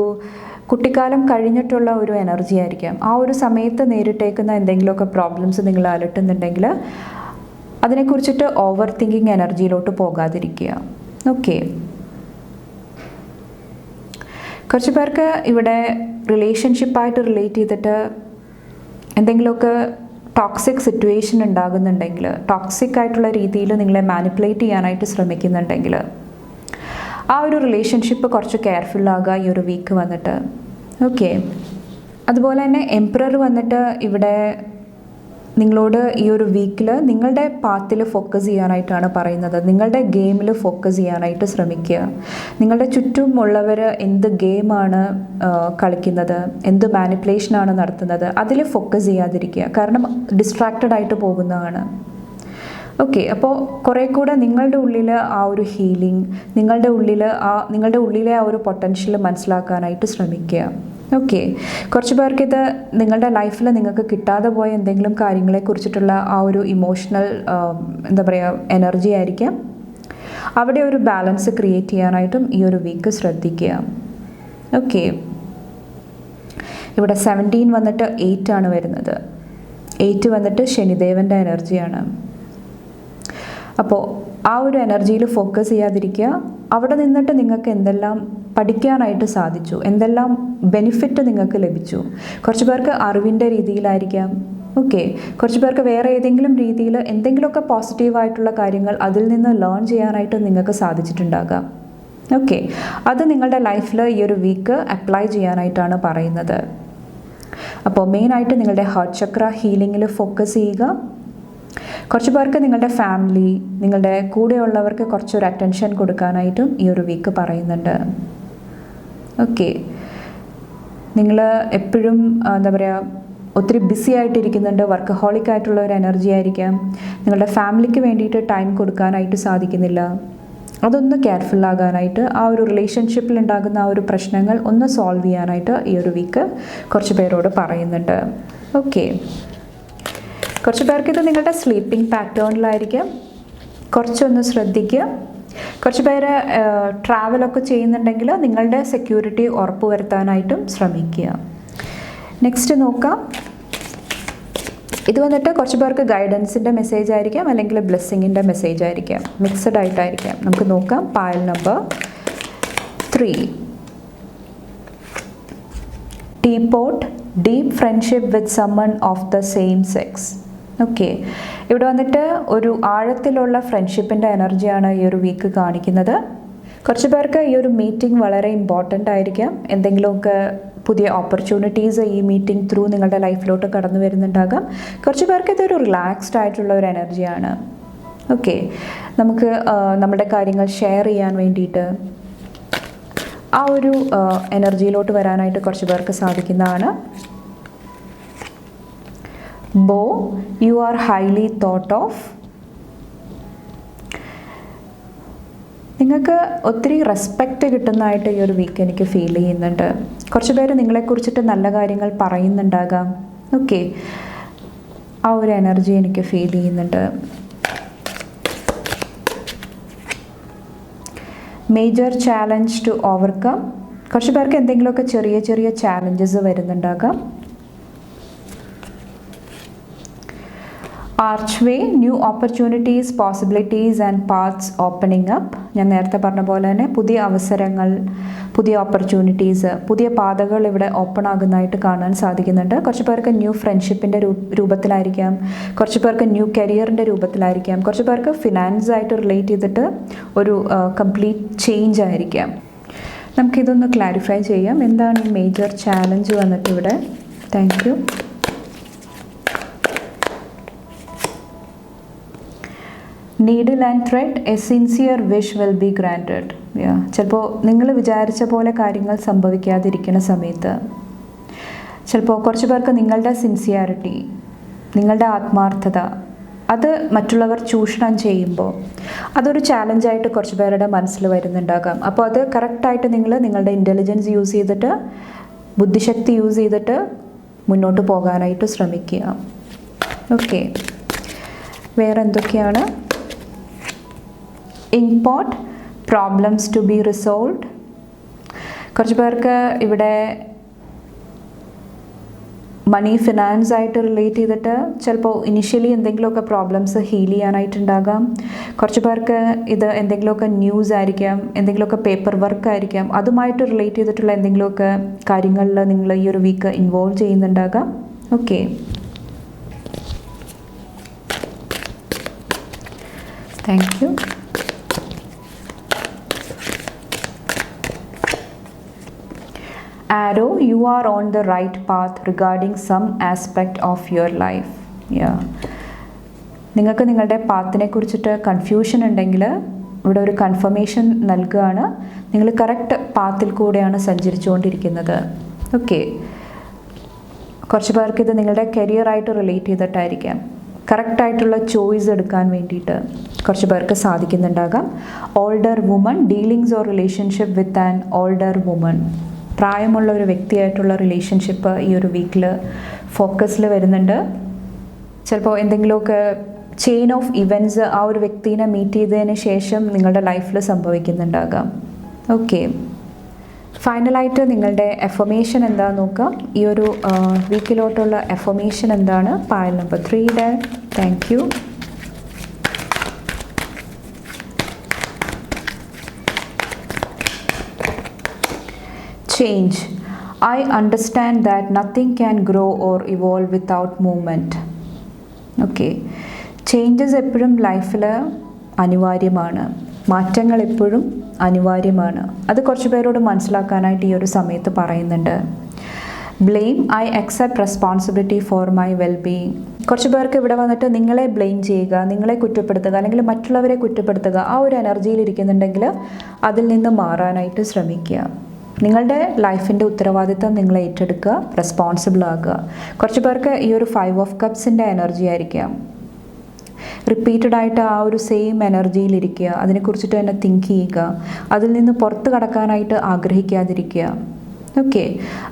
കുട്ടിക്കാലം കഴിഞ്ഞിട്ടുള്ള ഒരു എനർജി ആയിരിക്കാം. ആ ഒരു സമയത്ത് നേരിട്ടേക്കുന്ന എന്തെങ്കിലുമൊക്കെ പ്രോബ്ലംസ് നിങ്ങൾ അലട്ടുന്നുണ്ടെങ്കിൽ അതിനെക്കുറിച്ചിട്ട് ഓവർ തിങ്കിങ് എനർജിയിലോട്ട് പോകാതിരിക്കുക. ഓക്കെ, കുറച്ച് പേർക്ക് ഇവിടെ റിലേഷൻഷിപ്പായിട്ട് റിലേറ്റ് ചെയ്തിട്ട് എന്തെങ്കിലുമൊക്കെ ടോക്സിക് സിറ്റുവേഷൻ ഉണ്ടാകുന്നുണ്ടെങ്കിൽ, ടോക്സിക് ആയിട്ടുള്ള രീതിയിൽ നിങ്ങളെ മാനിപ്പുലേറ്റ് ചെയ്യാനായിട്ട് ശ്രമിക്കുന്നുണ്ടെങ്കിൽ ആ ഒരു റിലേഷൻഷിപ്പ് കുറച്ച് കെയർഫുള്ളാകുക ഈ ഒരു വീക്ക് വന്നിട്ട്. ഓക്കെ, അതുപോലെ തന്നെ എംപറർ വന്നിട്ട് ഇവിടെ നിങ്ങളോട് ഈ ഒരു വീക്കിൽ നിങ്ങളുടെ പാത്തിൽ ഫോക്കസ് ചെയ്യാനായിട്ടാണ് പറയുന്നത്. നിങ്ങളുടെ ഗെയിമിൽ ഫോക്കസ് ചെയ്യാനായിട്ട് ശ്രമിക്കുക. നിങ്ങളുടെ ചുറ്റുമുള്ളവർ എന്ത് ഗെയിമാണ് കളിക്കുന്നത്, എന്ത് മാനിപ്പുലേഷനാണ് നടത്തുന്നത്, അതിൽ ഫോക്കസ് ചെയ്യാതിരിക്കുക. കാരണം ഡിസ്ട്രാക്റ്റഡ് ആയിട്ട് പോകുന്നതാണ്. ഓക്കെ, അപ്പോൾ കുറേ കൂടെ നിങ്ങളുടെ ഉള്ളിൽ ആ ഒരു ഹീലിംഗ്, നിങ്ങളുടെ ഉള്ളിലെ ആ ഒരു പൊട്ടൻഷ്യൽ മനസ്സിലാക്കാനായിട്ട് ശ്രമിക്കുക. ഓക്കെ, കുറച്ച് പേർക്കിത് നിങ്ങളുടെ ലൈഫിൽ നിങ്ങൾക്ക് കിട്ടാതെ പോയ എന്തെങ്കിലും കാര്യങ്ങളെക്കുറിച്ചിട്ടുള്ള ആ ഒരു ഇമോഷണൽ എന്താ പറയുക എനർജി ആയിരിക്കാം. അവിടെ ഒരു ബാലൻസ് ക്രിയേറ്റ് ചെയ്യാനായിട്ടും ഈ ഒരു വീക്ക് ശ്രദ്ധിക്കുക. ഓക്കെ, ഇവിടെ 17 വന്നിട്ട് 8 ആണ് വരുന്നത്. 8 വന്നിട്ട് ശനിദേവൻ്റെ എനർജിയാണ്. അപ്പോൾ ആ ഒരു എനർജിയിൽ ഫോക്കസ് ചെയ്യാതിരിക്കുക. അവിടെ നിന്നിട്ട് നിങ്ങൾക്ക് എന്തെല്ലാം പഠിക്കാനായിട്ട് സാധിച്ചു, എന്തെല്ലാം ബെനിഫിറ്റ് നിങ്ങൾക്ക് ലഭിച്ചു. കുറച്ച് പേർക്ക് അറിവിൻ്റെ രീതിയിലായിരിക്കാം. ഓക്കെ, കുറച്ച് പേർക്ക് വേറെ ഏതെങ്കിലും രീതിയിൽ എന്തെങ്കിലുമൊക്കെ പോസിറ്റീവായിട്ടുള്ള കാര്യങ്ങൾ അതിൽ നിന്ന് ലേൺ ചെയ്യാനായിട്ട് നിങ്ങൾക്ക് സാധിച്ചിട്ടുണ്ടാകാം. ഓക്കെ, അത് നിങ്ങളുടെ ലൈഫിൽ ഈ ഒരു വീക്ക് അപ്ലൈ ചെയ്യാനായിട്ടാണ് പറയുന്നത്. അപ്പോൾ മെയിനായിട്ട് നിങ്ങളുടെ ഹാർട്ട് ചക്ര ഹീലിങ്ങിൽ ഫോക്കസ് ചെയ്യുക. കുറച്ച് പേർക്ക് നിങ്ങളുടെ ഫാമിലി, നിങ്ങളുടെ കൂടെയുള്ളവർക്ക് കുറച്ചൊരു അറ്റൻഷൻ കൊടുക്കാനായിട്ടും ഈ ഒരു വീക്ക് പറയുന്നുണ്ട്. ഓക്കെ, നിങ്ങൾ എപ്പോഴും എന്താ പറയുക ഒത്തിരി ബിസി ആയിട്ടിരിക്കുന്നുണ്ട്, വർക്കഹോളിക് ആയിട്ടുള്ള ഒരു എനർജി ആയിരിക്കാം. നിങ്ങളുടെ ഫാമിലിക്ക് വേണ്ടിയിട്ട് ടൈം കൊടുക്കാനായിട്ട് സാധിക്കുന്നില്ല. അതൊന്ന് കെയർഫുള്ളാകാനായിട്ട്, ആ ഒരു റിലേഷൻഷിപ്പിൽ ഉണ്ടാകുന്ന ആ ഒരു പ്രശ്നങ്ങൾ ഒന്ന് സോൾവ് ചെയ്യാനായിട്ട് ഈ ഒരു വീക്ക് കുറച്ച് പേരോട് പറയുന്നുണ്ട്. ഓക്കെ, കുറച്ച് പേർക്ക് ഇത് നിങ്ങളുടെ സ്ലീപ്പിംഗ് പാറ്റേണിലായിരിക്കും. കുറച്ചൊന്ന് ശ്രദ്ധിക്കുക. കുറച്ച് പേര് ട്രാവലൊക്കെ ചെയ്യുന്നുണ്ടെങ്കിൽ നിങ്ങളുടെ സെക്യൂരിറ്റി ഉറപ്പുവരുത്താനായിട്ടും ശ്രമിക്കുക. നെക്സ്റ്റ് നോക്കാം. ഇത് വന്നിട്ട് കുറച്ച് പേർക്ക് ഗൈഡൻസിൻ്റെ മെസ്സേജ് ആയിരിക്കാം, അല്ലെങ്കിൽ ബ്ലെസ്സിങ്ങിൻ്റെ മെസ്സേജ് ആയിരിക്കാം. മിക്സഡ് ആയിട്ടായിരിക്കാം. നമുക്ക് നോക്കാം. Pile number 3. Teapot, deep friendship with someone of the same sex. Okay, ഇവിടെ വന്നിട്ട് ഒരു ആഴത്തിലുള്ള ഫ്രണ്ട്ഷിപ്പിൻ്റെ എനർജിയാണ് ഈ ഒരു വീക്ക് കാണിക്കുന്നത്. കുറച്ച് പേർക്ക് ഈ ഒരു മീറ്റിംഗ് വളരെ ഇമ്പോർട്ടൻ്റ് ആയിരിക്കാം. എന്തെങ്കിലുമൊക്കെ പുതിയ ഓപ്പർച്യൂണിറ്റീസ് ഈ മീറ്റിംഗ് ത്രൂ നിങ്ങളുടെ ലൈഫിലോട്ട് കടന്നു വരുന്നുണ്ടാകാം. കുറച്ച് പേർക്ക് ഇതൊരു റിലാക്സ്ഡ് ആയിട്ടുള്ള ഒരു എനർജിയാണ്. ഓക്കെ, നമുക്ക് നമ്മുടെ കാര്യങ്ങൾ ഷെയർ ചെയ്യാൻ വേണ്ടിയിട്ട് ആ ഒരു എനർജിയിലോട്ട് വരാനായിട്ട് കുറച്ച് പേർക്ക് സാധിക്കുന്നതാണ്. ബോ, you are highly thought of. നിങ്ങൾക്ക് ഒത്തിരി റെസ്പെക്റ്റ് കിട്ടുന്നതായിട്ട് ഈ ഒരു വീക്ക് എനിക്ക് ഫീൽ ചെയ്യുന്നുണ്ട്. കുറച്ച് പേര് നിങ്ങളെക്കുറിച്ചിട്ട് നല്ല കാര്യങ്ങൾ പറയുന്നുണ്ടാകാം. ഓക്കെ, ആ ഒരു എനർജി എനിക്ക് ഫീൽ ചെയ്യുന്നുണ്ട്. Major challenge to overcome. കുറച്ച് പേർക്ക് എന്തെങ്കിലുമൊക്കെ ചെറിയ ചെറിയ ചാലഞ്ചസ് വരുന്നുണ്ടാകാം. Archway, new opportunities, possibilities and paths opening up. ഞാൻ നേരത്തെ പറഞ്ഞ പോലെ തന്നെ പുതിയ അവസരങ്ങൾ, പുതിയ ഓപ്പർച്യൂണിറ്റീസ്, പുതിയ പാതകൾ ഇവിടെ ഓപ്പൺ ആകുന്നതായിട്ട് കാണാൻ സാധിക്കുന്നുണ്ട്. കുറച്ച് പേർക്ക് ന്യൂ ഫ്രണ്ട്ഷിപ്പിൻ്റെ രൂപത്തിലായിരിക്കാം, കുറച്ച് പേർക്ക് ന്യൂ കരിയറിൻ്റെ രൂപത്തിലായിരിക്കാം, കുറച്ച് പേർക്ക് ഫിനാൻസ് ആയിട്ട് റിലേറ്റ് ചെയ്തിട്ട് ഒരു കംപ്ലീറ്റ് ചേഞ്ച് ആയിരിക്കാം. നമുക്കിതൊന്ന് ക്ലാരിഫൈ ചെയ്യാം. എന്താണ് ഈ മേജർ ചാലഞ്ച് വന്നിട്ട് ഇവിടെ? Thank you. Needle and thread, A sincere wish will be granted. ചിലപ്പോൾ നിങ്ങൾ വിചാരിച്ച പോലെ കാര്യങ്ങൾ സംഭവിക്കാതിരിക്കുന്ന സമയത്ത് ചിലപ്പോൾ കുറച്ച് പേർക്ക് നിങ്ങളുടെ സിൻസിയാരിറ്റി, നിങ്ങളുടെ ആത്മാർത്ഥത അത് മറ്റുള്ളവർ ചൂഷണം ചെയ്യുമ്പോൾ അതൊരു ചാലഞ്ചായിട്ട് കുറച്ച് പേരുടെ മനസ്സിൽ വരുന്നുണ്ടാകാം. അപ്പോൾ അത് കറക്റ്റായിട്ട് നിങ്ങൾ നിങ്ങളുടെ ഇൻ്റലിജൻസ് യൂസ് ചെയ്തിട്ട്, ബുദ്ധിശക്തി യൂസ് ചെയ്തിട്ട് മുന്നോട്ട് പോകാനായിട്ട് ശ്രമിക്കുക. ഓക്കെ, വേറെ എന്തൊക്കെയാണ്? Import, problems to be resolved. കുറച്ച് പേർക്ക് ഇവിടെ മണി, ഫിനാൻസ് ആയിട്ട് റിലേറ്റ് ചെയ്തിട്ട് ചിലപ്പോൾ ഇനിഷ്യലി എന്തെങ്കിലുമൊക്കെ പ്രോബ്ലംസ് ഹീൽ ചെയ്യാനായിട്ടുണ്ടാകാം. കുറച്ച് പേർക്ക് ഇത് എന്തെങ്കിലുമൊക്കെ ന്യൂസ് ആയിരിക്കാം, എന്തെങ്കിലുമൊക്കെ പേപ്പർ വർക്ക് ആയിരിക്കാം, അതുമായിട്ട് റിലേറ്റ് ചെയ്തിട്ടുള്ള എന്തെങ്കിലുമൊക്കെ കാര്യങ്ങളിൽ നിങ്ങൾ ഈ ഒരു വീക്ക് ഇൻവോൾവ് ചെയ്യുന്നുണ്ടാകാം. Okay, thank you. Arrow, you are on the right path regarding some aspect of your life. നിങ്ങൾക്ക് നിങ്ങളുടെ പാത്തിനെ കുറിച്ചിട്ട് കൺഫ്യൂഷൻ ഉണ്ടെങ്കിൽ ഇവിടെ ഒരു കൺഫർമേഷൻ നൽകുകയാണ്. നിങ്ങൾ കറക്റ്റ് പാത്തിൽ കൂടെയാണ് സഞ്ചരിച്ചുകൊണ്ടിരിക്കുന്നത്. ഓക്കെ, കുറച്ച് പേർക്ക് ഇത് നിങ്ങളുടെ കരിയറായിട്ട് റിലേറ്റ് ചെയ്തിട്ടായിരിക്കാം. കറക്റ്റായിട്ടുള്ള ചോയ്സ് എടുക്കാൻ വേണ്ടിയിട്ട് കുറച്ച് പേർക്ക് സാധിക്കുന്നുണ്ടാകാം. Older woman, dealings or relationship with an older woman. പ്രായമുള്ള ഒരു വ്യക്തിയായിട്ടുള്ള റിലേഷൻഷിപ്പ് ഈ ഒരു വീക്കിൽ ഫോക്കസിൽ വരുന്നുണ്ട്. ചിലപ്പോൾ എന്തെങ്കിലുമൊക്കെ ചെയിൻ ഓഫ് ഇവൻറ്റ്സ് ആ ഒരു വ്യക്തിനെ മീറ്റ് ചെയ്തതിന് ശേഷം നിങ്ങളുടെ ലൈഫിൽ സംഭവിക്കുന്നുണ്ടാകാം. ഓക്കെ, ഫൈനലായിട്ട് നിങ്ങളുടെ എഫർമേഷൻ എന്താണെന്ന് നോക്കാം. ഈ ഒരു വീക്കിലോട്ടുള്ള എഫർമേഷൻ എന്താണ്? Pile number 3. Thank you. Change. I understand that nothing can grow or evolve without movement. Okay, changes എപ്പോഴും ലൈഫിൽ അനിവാര്യമാണ്, മാറ്റങ്ങൾ എപ്പോഴും അനിവാര്യമാണ്. അത് കുറച്ച് പേരോട് മനസ്സിലാക്കാനായിട്ട് ഈ ഒരു സമയത്ത് പറയുന്നുണ്ട്. Blame, I accept responsibility for my wellbeing. കുറച്ച് പേർക്ക് ഇവിടെ വന്നിട്ട് നിങ്ങളെ ബ്ലെയിം ചെയ്യുക, നിങ്ങളെ കുറ്റപ്പെടുത്തുക, അല്ലെങ്കിൽ മറ്റുള്ളവരെ കുറ്റപ്പെടുത്തുക, ആ ഒരു എനർജിയിൽ ഇരിക്കുന്നുണ്ടെങ്കിൽ അതിൽ നിന്ന് മാറാനായിട്ട് ശ്രമിക്കുക. നിങ്ങളുടെ ലൈഫിൻ്റെ ഉത്തരവാദിത്തം നിങ്ങൾ ഏറ്റെടുക്കുക, റെസ്പോൺസിബിൾ ആകുക. കുറച്ച് പേർക്ക് ഈ ഒരു 5 ഓഫ് കപ്സിൻ്റെ എനർജി ആയിരിക്കാം. റിപ്പീറ്റഡായിട്ട് ആ ഒരു സെയിം എനർജിയിലിരിക്കുക, അതിനെക്കുറിച്ചിട്ട് തന്നെ തിങ്ക് ചെയ്യുക, അതിൽ നിന്ന് പുറത്ത് കടക്കാനായിട്ട് ആഗ്രഹിക്കാതിരിക്കുക. ഓക്കെ,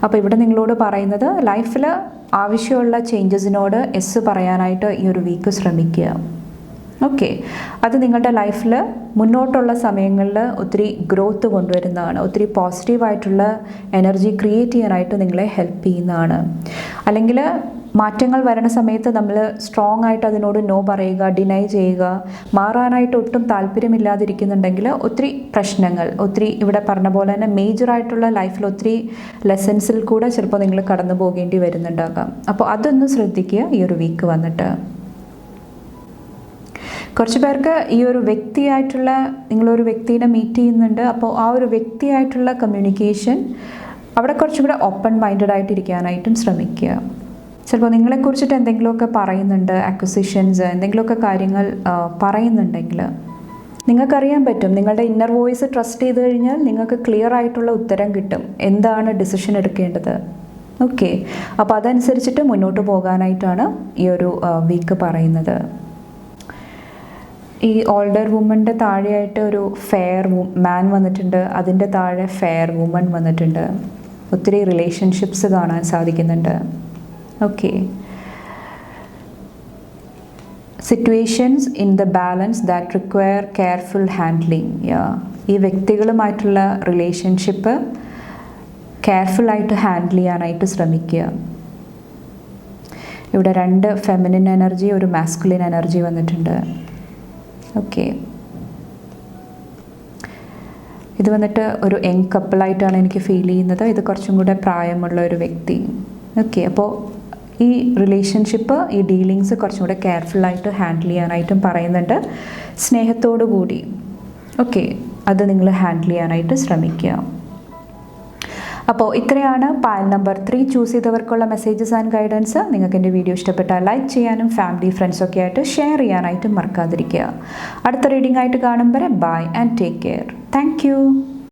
അപ്പോൾ ഇവിടെ നിങ്ങളോട് പറയുന്നത് ലൈഫിൽ ആവശ്യമുള്ള ചേഞ്ചസിനോട് യെസ് പറയാനായിട്ട് ഈ ഒരു വീക്ക് ശ്രമിക്കുക. ഓക്കെ, അത് നിങ്ങളുടെ ലൈഫിൽ മുന്നോട്ടുള്ള സമയങ്ങളിൽ ഒത്തിരി ഗ്രോത്ത് കൊണ്ടുവരുന്നതാണ്, ഒത്തിരി പോസിറ്റീവായിട്ടുള്ള എനർജി ക്രിയേറ്റ് ചെയ്യാനായിട്ട് നിങ്ങളെ ഹെൽപ്പ് ചെയ്യുന്നതാണ്. അല്ലെങ്കിൽ മാറ്റങ്ങൾ വരുന്ന സമയത്ത് നമ്മൾ സ്ട്രോങ് ആയിട്ട് അതിനോട് നോ പറയുക, ഡിനൈ ചെയ്യുക, മാറാനായിട്ട് ഒട്ടും താല്പര്യമില്ലാതിരിക്കുന്നുണ്ടെങ്കിൽ ഒത്തിരി പ്രശ്നങ്ങൾ, ഒത്തിരി ഇവിടെ പറഞ്ഞ പോലെ തന്നെ മേജറായിട്ടുള്ള ലൈഫിൽ ഒത്തിരി ലെസൺസിൽ കൂടെ ചിലപ്പോൾ നിങ്ങൾ കടന്നു പോകേണ്ടി വരുന്നുണ്ടാകാം. അപ്പോൾ അതൊന്ന് ശ്രദ്ധിക്കുക ഈ ഒരു വീക്ക് വന്നിട്ട്. കുറച്ച് പേർക്ക് ഈ ഒരു വ്യക്തിയായിട്ടുള്ള, നിങ്ങളൊരു വ്യക്തിയെ മീറ്റ് ചെയ്യുന്നുണ്ട്, അപ്പോൾ ആ ഒരു വ്യക്തിയായിട്ടുള്ള കമ്മ്യൂണിക്കേഷൻ അവിടെ കുറച്ചും കൂടെ ഓപ്പൺ മൈൻഡഡ് ആയിട്ടിരിക്കാനായിട്ടും ശ്രമിക്കുക. ചിലപ്പോൾ നിങ്ങളെക്കുറിച്ചിട്ട് എന്തെങ്കിലുമൊക്കെ പറയുന്നുണ്ട്, അക്വിസിഷൻസ് എന്തെങ്കിലുമൊക്കെ കാര്യങ്ങൾ പറയുന്നുണ്ടെങ്കിൽ നിങ്ങൾക്കറിയാൻ പറ്റും, നിങ്ങളുടെ ഇന്നർ വോയിസ് ട്രസ്റ്റ് ചെയ്ത് കഴിഞ്ഞാൽ നിങ്ങൾക്ക് ക്ലിയർ ആയിട്ടുള്ള ഉത്തരം കിട്ടും, എന്താണ് ഡിസിഷൻ എടുക്കേണ്ടത്. ഓക്കെ, അപ്പോൾ അതനുസരിച്ചിട്ട് മുന്നോട്ട് പോകാനായിട്ടാണ് ഈ ഒരു വീക്ക് പറയുന്നത്. ഈ ഓൾഡർ വുമൻ്റെ താഴെയായിട്ട് ഒരു ഫെയർ മാൻ വന്നിട്ടുണ്ട്, അതിൻ്റെ താഴെ ഫെയർ വുമൺ വന്നിട്ടുണ്ട്. ഒത്തിരി റിലേഷൻഷിപ്സ് കാണാൻ സാധിക്കുന്നുണ്ട്. Okay, situations in the balance that require careful handling. ഈ വ്യക്തികളുമായിട്ടുള്ള റിലേഷൻഷിപ്പ് കെയർഫുള്ളായിട്ട് ഹാൻഡിൽ ചെയ്യാനായിട്ട് ശ്രമിക്കുക. ഇവിടെ 2 ഫെമിനിൻ എനർജി, ഒരു മാസ്കുലിൻ എനർജി വന്നിട്ടുണ്ട്. ഓക്കെ, ഇത് വന്നിട്ട് ഒരു യങ് കപ്പിളായിട്ടാണ് എനിക്ക് ഫീൽ ചെയ്യുന്നത്. ഇത് കുറച്ചും കൂടെ പ്രായമുള്ള ഒരു വ്യക്തി. ഓക്കെ, അപ്പോൾ ഈ റിലേഷൻഷിപ്പ്, ഈ ഡീലിങ്സ് കുറച്ചും കൂടെ കെയർഫുള്ളായിട്ട് ഹാൻഡിൽ ചെയ്യാനായിട്ടും പറയുന്നുണ്ട്. സ്നേഹത്തോടു കൂടി ഓക്കെ അത് നിങ്ങൾ ഹാൻഡിൽ ചെയ്യാനായിട്ട് ശ്രമിക്കുക. അപ്പോൾ ഇത്രയാണ് പാൽ നമ്പർ 3 ചൂസ് ചെയ്തവർക്കുള്ള മെസ്സേജസ് ആൻഡ് ഗൈഡൻസ്. നിങ്ങൾക്ക് എൻ്റെ വീഡിയോ ഇഷ്ടപ്പെട്ടാൽ ലൈക്ക് ചെയ്യാനും ഫാമിലി ഫ്രണ്ട്സൊക്കെ ആയിട്ട് ഷെയർ ചെയ്യാനായിട്ടും മറക്കാതിരിക്കുക. അടുത്ത റീഡിംഗ് ആയിട്ട് കാണും വരെ bye and take care. Thank U.